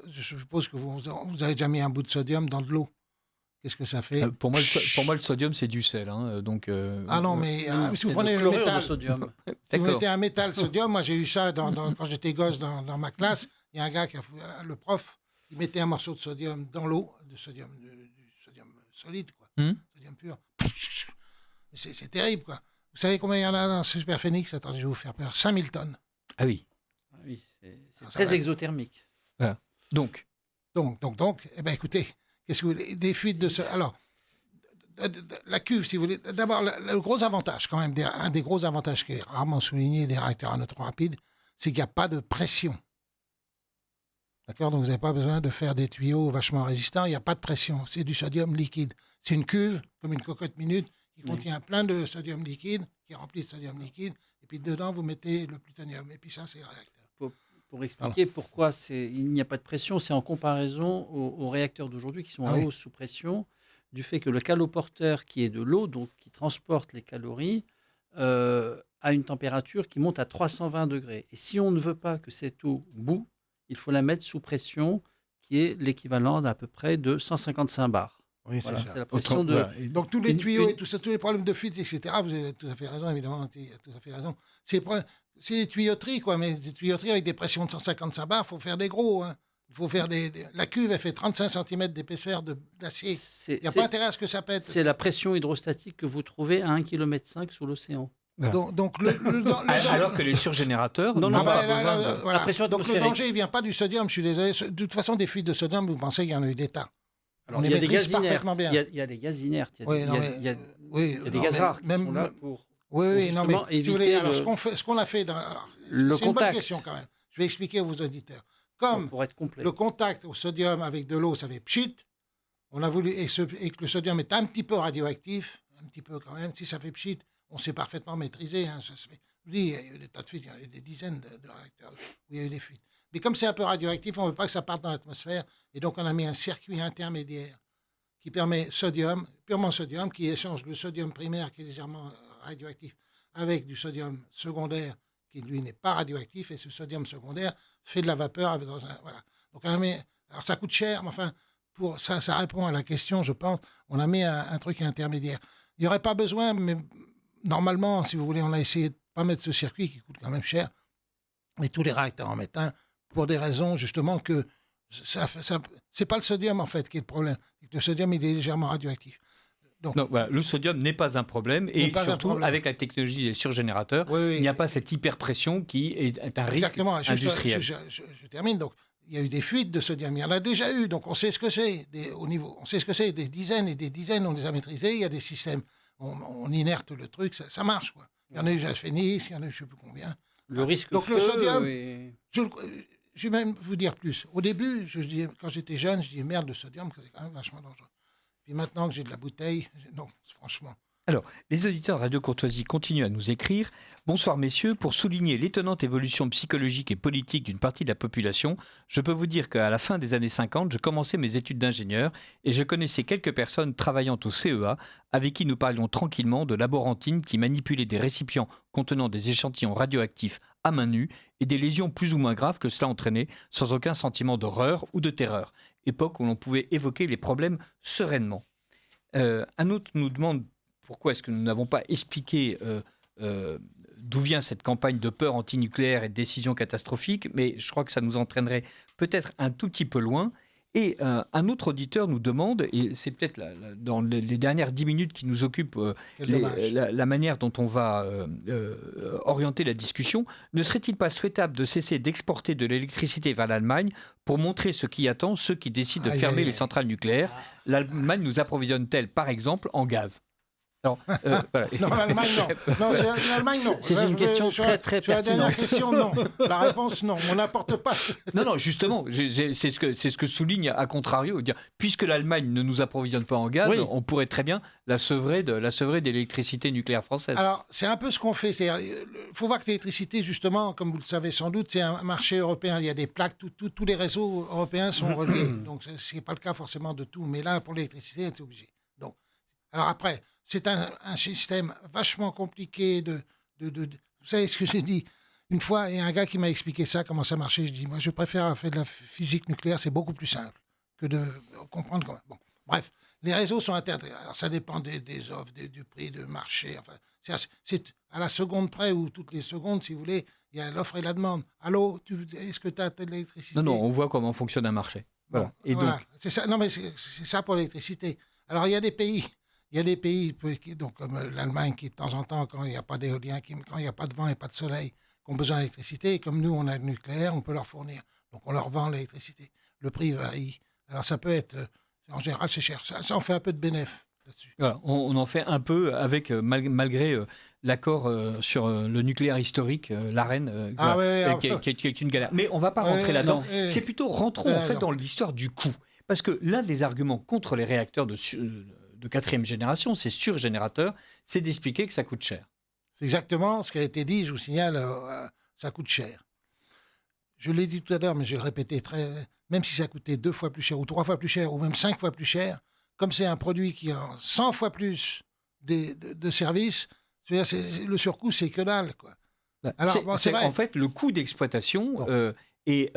B: je suppose que vous avez déjà mis un bout de sodium dans de l'eau. Qu'est-ce que ça fait?
A: Pour moi, le sodium, c'est du sel. Donc,
B: ah non, mais si vous prenez le métal...
C: sodium.
B: Si vous mettez un métal sodium, moi j'ai eu ça quand j'étais gosse dans ma classe. Il y a un gars le prof, il mettait un morceau de sodium dans l'eau, du sodium solide, quoi. Sodium pur. C'est terrible, quoi. Vous savez combien il y en a dans ce superphénix? Attendez, je vais vous faire peur. 5000 tonnes.
A: Ah oui.
C: Ah oui, c'est très exothermique.
A: Voilà. Donc,
B: eh bien, écoutez, qu'est-ce que vous voulez? Des fuites de... Alors, la cuve, si vous voulez. D'abord, le gros avantage, quand même, un des gros avantages qui est rarement souligné des réacteurs à neutrons rapides, c'est qu'il n'y a pas de pression. D'accord? Donc, vous n'avez pas besoin de faire des tuyaux vachement résistants. Il n'y a pas de pression. C'est du sodium liquide. C'est une cuve, comme une cocotte minute, qui contient plein de sodium liquide, qui est rempli de sodium liquide. Et puis, dedans, vous mettez le plutonium. Et puis, ça, c'est le réacteur.
C: Pour expliquer pourquoi il n'y a pas de pression, c'est en comparaison aux réacteurs d'aujourd'hui qui sont à hausse sous pression, du fait que le caloporteur qui est de l'eau, donc qui transporte les calories, a une température qui monte à 320 degrés. Et si on ne veut pas que cette eau boue, il faut la mettre sous pression qui est l'équivalent d'à peu près de 155 bars.
B: Oui,
C: Voilà,
B: c'est ça.
C: c'est la pression de...
A: Voilà.
B: Donc tous les tuyaux et tout ça, tous les problèmes de fuite, etc., vous avez tout à fait raison, évidemment, tu as tout à fait raison. C'est des tuyauteries, quoi, mais des tuyauteries avec des pressions de 155 bars, il faut faire des gros. Hein. Faut faire la cuve, elle fait 35 cm d'épaisseur d'acier. Il n'y a pas intérêt à ce que ça pète.
C: C'est la pression hydrostatique que vous trouvez à 1,5 km sous l'océan.
A: Voilà.
B: Donc
A: Alors que les surgénérateurs
C: Non,
A: n'ont pas
C: bah,
A: besoin de...
B: voilà.
C: La pression
B: Donc le
C: atmosphérique.
B: danger, il ne vient pas du sodium, je suis désolé. De toute façon, des fuites de sodium, vous pensez qu'il y en a eu des tas.
C: Alors,
B: On
C: il
B: les
C: y a des
B: maîtrise
C: gaz inertes.
B: parfaitement bien.
C: Il y a des gaz inertes. Il y a,
B: Oui,
C: des-
B: non,
C: il y a-
B: mais-
C: il y a-
B: oui,
C: il y a des
B: non,
C: gaz
B: mais
C: rares qui
B: même-
C: sont là pour
B: Oui, non, mais
C: justement
B: si vous voulez,
C: éviter
B: alors,
C: le-
B: ce qu'on a fait, alors,
C: le
B: c'est une bonne
C: contact.
B: question quand même. Je vais expliquer à vos auditeurs. Comme
C: pour être complet.
B: le contact au sodium avec de l'eau, ça fait pchit, on a voulu, et que le sodium est un petit peu radioactif, un petit peu quand même, si ça fait pchit, on sait parfaitement maîtriser. Hein, ça se fait. Je vous dis, il y a eu des tas de fuites, il y a eu des dizaines de réacteurs où il y a eu des fuites. Mais comme c'est un peu radioactif, on ne veut pas que ça parte dans l'atmosphère, et donc on a mis un circuit intermédiaire qui permet sodium, purement sodium, qui échange le sodium primaire qui est légèrement radioactif avec du sodium secondaire qui lui n'est pas radioactif, et ce sodium secondaire fait de la vapeur dans un, voilà. Donc on a mis, alors ça coûte cher, mais enfin pour ça répond à la question, je pense. On a mis un truc intermédiaire. Il n'y aurait pas besoin, mais normalement, si vous voulez, on a essayé de pas mettre ce circuit qui coûte quand même cher, et tous les réacteurs en mettent un pour des raisons justement que c'est pas le sodium en fait qui est le problème. Le sodium il est légèrement radioactif. Donc,
A: Non, voilà, le sodium n'est pas un problème et surtout avec la technologie des surgénérateurs, il n'y a pas cette hyperpression qui est un risque industriel.
B: Je termine. Donc, il y a eu des fuites de sodium. Il y en a déjà eu. Donc, on sait ce que c'est au niveau. On sait ce que c'est. Des dizaines et des dizaines, on les a maîtrisés. Il y a des systèmes. On inerte le truc. Ça marche, quoi. Il y en a eu à Phénix, il y en a eu je ne sais plus combien.
C: Le risque
B: donc,
C: feu,
B: le sodium, je vais même vous dire plus. Au début, quand j'étais jeune, je disais merde, le sodium, c'est quand même vachement dangereux. Puis maintenant que j'ai de la bouteille, non, franchement.
A: Alors, les auditeurs de Radio Courtoisie continuent à nous écrire. Bonsoir messieurs, pour souligner l'étonnante évolution psychologique et politique d'une partie de la population, je peux vous dire qu'à la fin des années 50, je commençais mes études d'ingénieur et je connaissais quelques personnes travaillant au CEA avec qui nous parlions tranquillement de laborantines qui manipulaient des récipients contenant des échantillons radioactifs à main nue et des lésions plus ou moins graves que cela entraînait sans aucun sentiment d'horreur ou de terreur. Époque où l'on pouvait évoquer les problèmes sereinement. Un autre nous demande pourquoi est-ce que nous n'avons pas expliqué d'où vient cette campagne de peur antinucléaire et de décisions catastrophiques, mais je crois que ça nous entraînerait peut-être un tout petit peu loin. Et un autre auditeur nous demande, et c'est peut-être dans les dernières 10 minutes qui nous occupent la manière dont on va orienter la discussion, ne serait-il pas souhaitable de cesser d'exporter de l'électricité vers l'Allemagne pour montrer ce qui attend ceux qui décident de fermer les centrales nucléaires? L'Allemagne nous approvisionne-t-elle par exemple en gaz? Non,
B: voilà. Non, l'Allemagne, non. L'Allemagne, non.
C: C'est une question très, très pertinente.
B: La dernière question, non. La réponse, non. On n'apporte pas.
A: Non, justement, c'est ce que souligne à contrario. Dire, puisque l'Allemagne ne nous approvisionne pas en gaz, on pourrait très bien la sevrer de l'électricité nucléaire française.
B: Alors, c'est un peu ce qu'on fait. Il faut voir que l'électricité, justement, comme vous le savez sans doute, c'est un marché européen. Il y a des plaques, tous les réseaux européens sont reliés. Donc, ce n'est pas le cas forcément de tout. Mais là, pour l'électricité, on est obligé. Donc, alors après... C'est un système vachement compliqué vous savez ce que j'ai dit? Une fois, il y a un gars qui m'a expliqué ça, comment ça marchait. Je dis, moi, je préfère faire de la physique nucléaire, c'est beaucoup plus simple que de comprendre comment. Bon, bref, les réseaux sont interdits. Alors, ça dépend des offres, du prix, du marché. Enfin, c'est à la seconde près ou toutes les secondes, si vous voulez, il y a l'offre et la demande. Allô, est-ce que tu as de l'électricité?
A: Non, on voit comment fonctionne un marché. Voilà. Et
B: voilà.
A: donc,
B: c'est ça. Non, mais c'est ça pour l'électricité. Alors, il y a des pays. Il y a des pays, donc, comme l'Allemagne, qui de temps en temps, quand il n'y a pas d'éolien, quand il n'y a pas de vent et pas de soleil, qui ont besoin d'électricité, et comme nous, on a le nucléaire, on peut leur fournir. Donc, on leur vend l'électricité. Le prix varie. Alors, ça peut être... en général, c'est cher. Ça en fait un peu de bénéfice là-dessus.
A: Voilà, on en fait un peu avec, malgré l'accord sur le nucléaire historique, l'AREN, qui est une galère. Mais on ne va pas rentrer là-dedans. C'est plutôt, rentrons en fait dans l'histoire du coût. Parce que l'un des arguments contre les réacteurs de quatrième génération, ces surgénérateurs, c'est d'expliquer que ça coûte cher.
B: C'est exactement ce qui a été dit, je vous signale, ça coûte cher. Je l'ai dit tout à l'heure, mais je vais le répéter, même si ça coûtait 2 fois plus cher, ou 3 fois plus cher, ou même 5 fois plus cher, comme c'est un produit qui a 100 fois plus de services, le surcoût, c'est que dalle, quoi.
A: Alors, c'est vrai. En fait, le coût d'exploitation et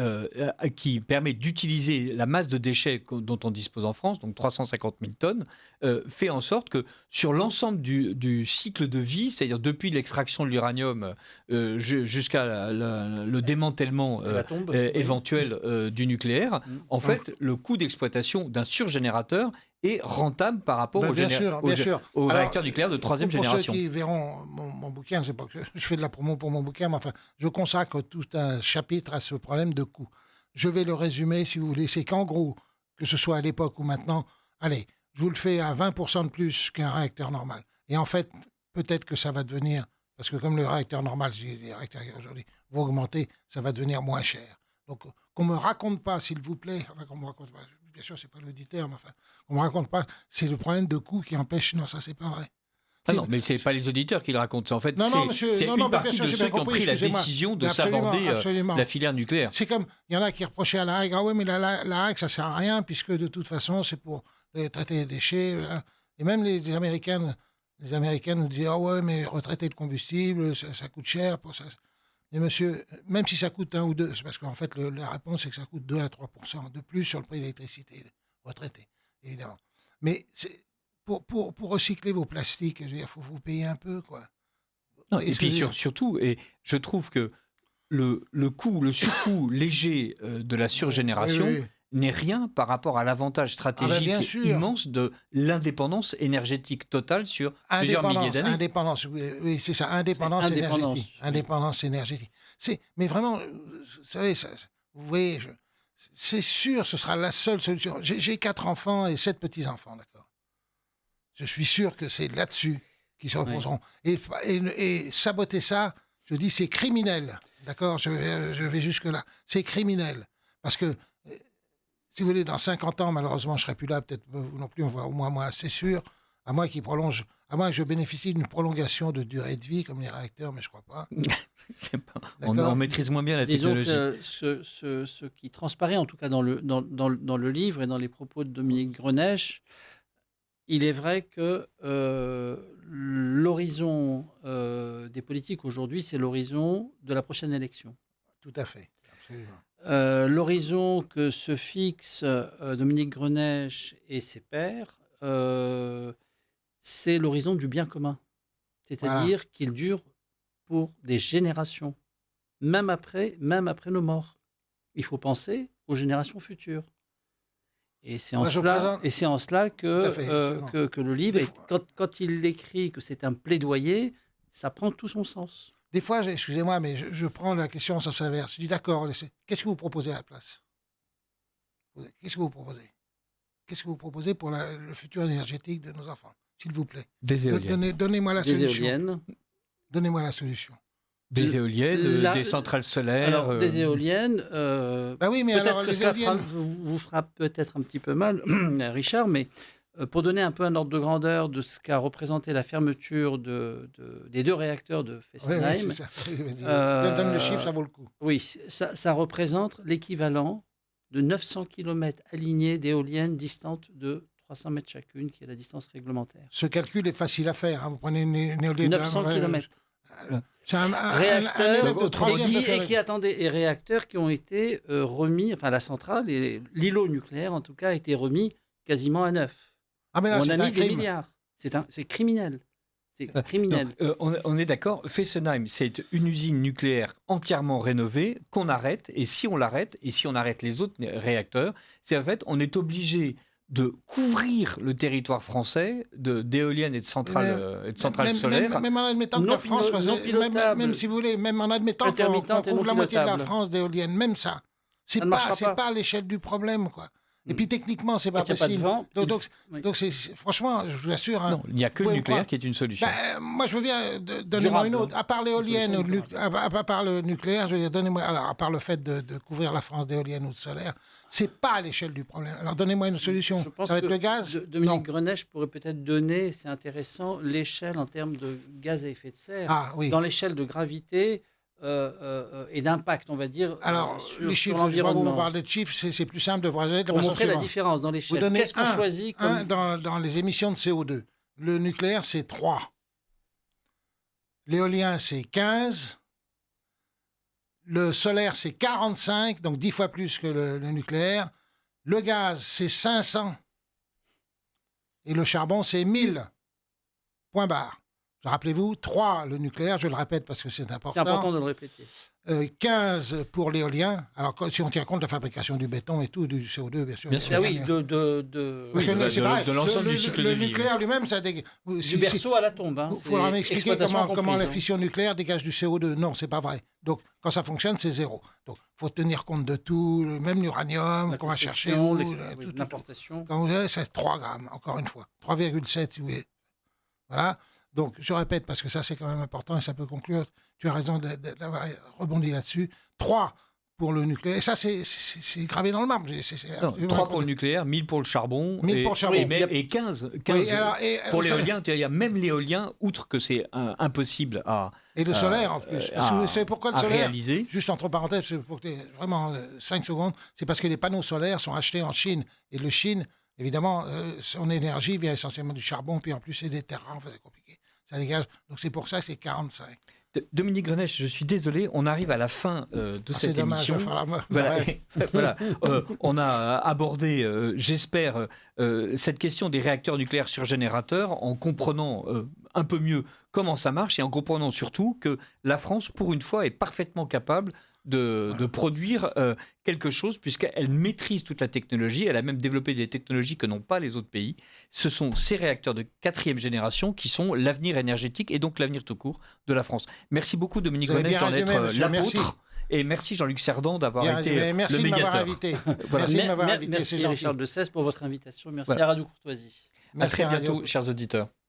A: qui permet d'utiliser la masse de déchets dont on dispose en France, donc 350 000 tonnes, fait en sorte que sur l'ensemble du cycle de vie, c'est-à-dire depuis l'extraction de l'uranium jusqu'à le démantèlement éventuel du nucléaire, en fait, le coût d'exploitation d'un surgénérateur est rentable par rapport aux réacteurs nucléaires de troisième génération.
B: Pour ceux qui verront mon bouquin, c'est pas que je fais de la promo pour mon bouquin, mais enfin, je consacre tout un chapitre à ce problème de coût. Je vais le résumer, si vous voulez. C'est qu'en gros, que ce soit à l'époque ou maintenant, allez, je vous le fais à 20% de plus qu'un réacteur normal. Et en fait, peut-être que ça va devenir, parce que comme le réacteur normal, les réacteurs aujourd'hui vont augmenter, ça va devenir moins cher. Donc, qu'on ne me raconte pas, s'il vous plaît, enfin, qu'on me raconte pas, bien sûr, c'est pas l'auditeur, mais enfin, qu'on me raconte pas, c'est le problème de coût qui empêche. Non, ça, c'est pas vrai.
A: Ah non, mais c'est pas les auditeurs qui le racontent. En fait, c'est une partie de ceux qui ont pris la décision de s'aborder la filière nucléaire.
B: C'est comme, il y en a qui reprochaient à la REG, ah oui, mais la REG, ça sert à rien, puisque de toute façon, c'est pour traiter les déchets. Et même les Américains nous disaient, ah ouais, mais retraiter le combustible, ça coûte cher pour ça. Mais monsieur, même si ça coûte 1 ou 2, c'est parce qu'en fait, la réponse, c'est que ça coûte 2 à 3% de plus sur le prix de l'électricité retraité, évidemment. Mais pour recycler vos plastiques, il faut vous payer un peu, quoi.
A: Non, et puis surtout, et je trouve que le surcoût léger de la surgénération n'est rien par rapport à l'avantage stratégique immense de l'indépendance énergétique totale sur plusieurs milliers d'années.
B: Indépendance, oui, c'est ça, indépendance énergétique. Mais vraiment, vous savez, vous voyez, c'est sûr, ce sera la seule solution. J'ai 4 enfants et 7 petits-enfants, d'accord. Je suis sûr que c'est là-dessus qu'ils se reposeront. Et saboter ça, je dis, c'est criminel, d'accord. Je vais jusque-là. C'est criminel. Parce que, si vous voulez, dans 50 ans, malheureusement, je ne serai plus là, peut-être vous non plus, on va au moins moi, c'est sûr, à moins que je bénéficie d'une prolongation de durée de vie, comme les réacteurs, mais je ne crois pas.
A: On maîtrise moins bien la technologie.
C: Ce qui transparaît, en tout cas dans le livre et dans les propos de Dominique Grenèche, il est vrai que l'horizon des politiques aujourd'hui, c'est l'horizon de la prochaine élection.
B: Tout à fait, absolument.
C: L'horizon que se fixe Dominique Grenèche et ses pairs, c'est l'horizon du bien commun. C'est-à-dire qu'il dure pour des générations, même après nos morts. Il faut penser aux générations futures. Et c'est en cela que le livre, quand il écrit que c'est un plaidoyer, ça prend tout son sens.
B: Des fois, excusez-moi, mais je prends la question sans s'inverse. Je dis d'accord, qu'est-ce que vous proposez à la place? Qu'est-ce que vous proposez? Qu'est-ce que vous proposez pour le futur énergétique de nos enfants? S'il vous plaît.
A: Des éoliennes.
B: Donnez-moi la solution.
C: Éoliennes.
B: Donnez-moi la solution.
A: Des éoliennes, des centrales solaires.
C: Alors, des éoliennes.
B: Oui, mais
C: peut-être
B: alors,
C: que cela vous fera peut-être un petit peu mal, Richard, mais pour donner un peu un ordre de grandeur de ce qu'a représenté la fermeture des 2 réacteurs de Fessenheim.
B: Donne le chiffre, ça vaut le coup.
C: Oui, ça représente l'équivalent de 900 km alignés d'éoliennes distantes de 300 mètres chacune, qui est la distance réglementaire.
B: Ce calcul est facile à faire. Vous prenez une éolienne
C: 900 km.
B: C'est un
C: réacteurs qui ont été remis, enfin la centrale, l'îlot nucléaire en tout cas, a été remis quasiment à neuf.
B: Ah mais là,
C: on a mis des milliards. C'est criminel. C'est criminel.
A: On est d'accord. Fessenheim, c'est une usine nucléaire entièrement rénovée qu'on arrête. Et si on l'arrête, et si on arrête les autres réacteurs, c'est en fait, on est obligé de couvrir le territoire français d'éoliennes et de centrales solaires.
B: Même en admettant que la France, même si vous voulez, même en admettant qu'on couvre la moitié de la France d'éoliennes, même ça, c'est pas à l'échelle du problème, quoi. Et puis techniquement, c'est pas possible. Donc franchement, je vous assure.
A: Non, il n'y a que le nucléaire qui est une solution.
B: Moi, je veux bien donnez-moi une autre. À part l'éolienne, à part le nucléaire, je veux dire, donnez-moi. Alors, à part le fait de couvrir la France d'éoliennes ou de solaire, c'est pas à l'échelle du problème. Alors, donnez-moi une solution.
C: Je pense
B: ça va être le gaz.
C: Dominique Grenèche pourrait peut-être donner, c'est intéressant, l'échelle en termes de gaz à effet de serre.
B: Ah, oui.
C: Dans l'échelle de gravité. Et d'impact, on va dire,
B: alors,
C: sur,
B: les chiffres,
C: sur l'environnement.
B: On parle de chiffres, c'est plus simple de voir
C: pour montrer la différence dans l'échelle. Qu'est-ce qu'on choisit comme...
B: dans les émissions de CO2. Le nucléaire, c'est 3. L'éolien, c'est 15. Le solaire, c'est 45, donc 10 fois plus que le nucléaire. Le gaz, c'est 500. Et le charbon, c'est 1000. Point barre. Rappelez-vous, 3 le nucléaire, je le répète parce que c'est important.
C: C'est important de le répéter.
B: 15 pour l'éolien. Alors, si on tient compte de la fabrication du béton et tout, du CO2, bien sûr.
C: Bien sûr, oui,
A: de l'ensemble du cycle de vie.
B: Le nucléaire lui-même, ça
C: du berceau à la tombe.
B: Il faudra m'expliquer comment la fission nucléaire dégage du CO2. Non, c'est pas vrai. Donc, quand ça fonctionne, c'est zéro. Donc, il faut tenir compte de tout, même l'uranium qu'on va chercher.
C: L'importation.
B: Quand vous avez, c'est 3 grammes, encore une fois. 3,7, si vous voulez. Voilà. Donc, je répète, parce que ça, c'est quand même important et ça peut conclure. Tu as raison d'avoir rebondi là-dessus. 3 pour le nucléaire. Et ça, c'est gravé dans le marbre.
A: 3 pour le nucléaire, 1000 pour le charbon.
B: 1000 pour le charbon.
A: Et 15
B: oui,
A: pour l'éolien. Il y a même l'éolien, outre que c'est impossible à
B: et le solaire, en plus. C'est pourquoi le solaire
A: réaliser.
B: Juste entre parenthèses, pour vraiment 5 secondes, c'est parce que les panneaux solaires sont achetés en Chine. Et le Chine, évidemment, son énergie vient essentiellement du charbon, puis en plus, c'est des terres rares, c'est compliqué. Ça dégage. Donc, c'est pour ça que c'est 45.
A: Dominique Grenesch, je suis désolé, on arrive à la fin de cette émission. Voilà. On a abordé, j'espère, cette question des réacteurs nucléaires surgénérateurs en comprenant un peu mieux comment ça marche et en comprenant surtout que la France, pour une fois, est parfaitement capable de produire quelque chose, puisqu'elle maîtrise toute la technologie. Elle a même développé des technologies que n'ont pas les autres pays. Ce sont ces réacteurs de 4e génération qui sont l'avenir énergétique et donc l'avenir tout court de la France. Merci beaucoup Dominique Grenesch d'en être l'apôtre. Et merci Jean-Luc Cerdan d'avoir été le médiateur.
B: Merci de m'avoir invité.
C: Merci Richard de Cesse pour votre invitation. Merci à Radio Courtoisie.
A: À très bientôt, chers auditeurs.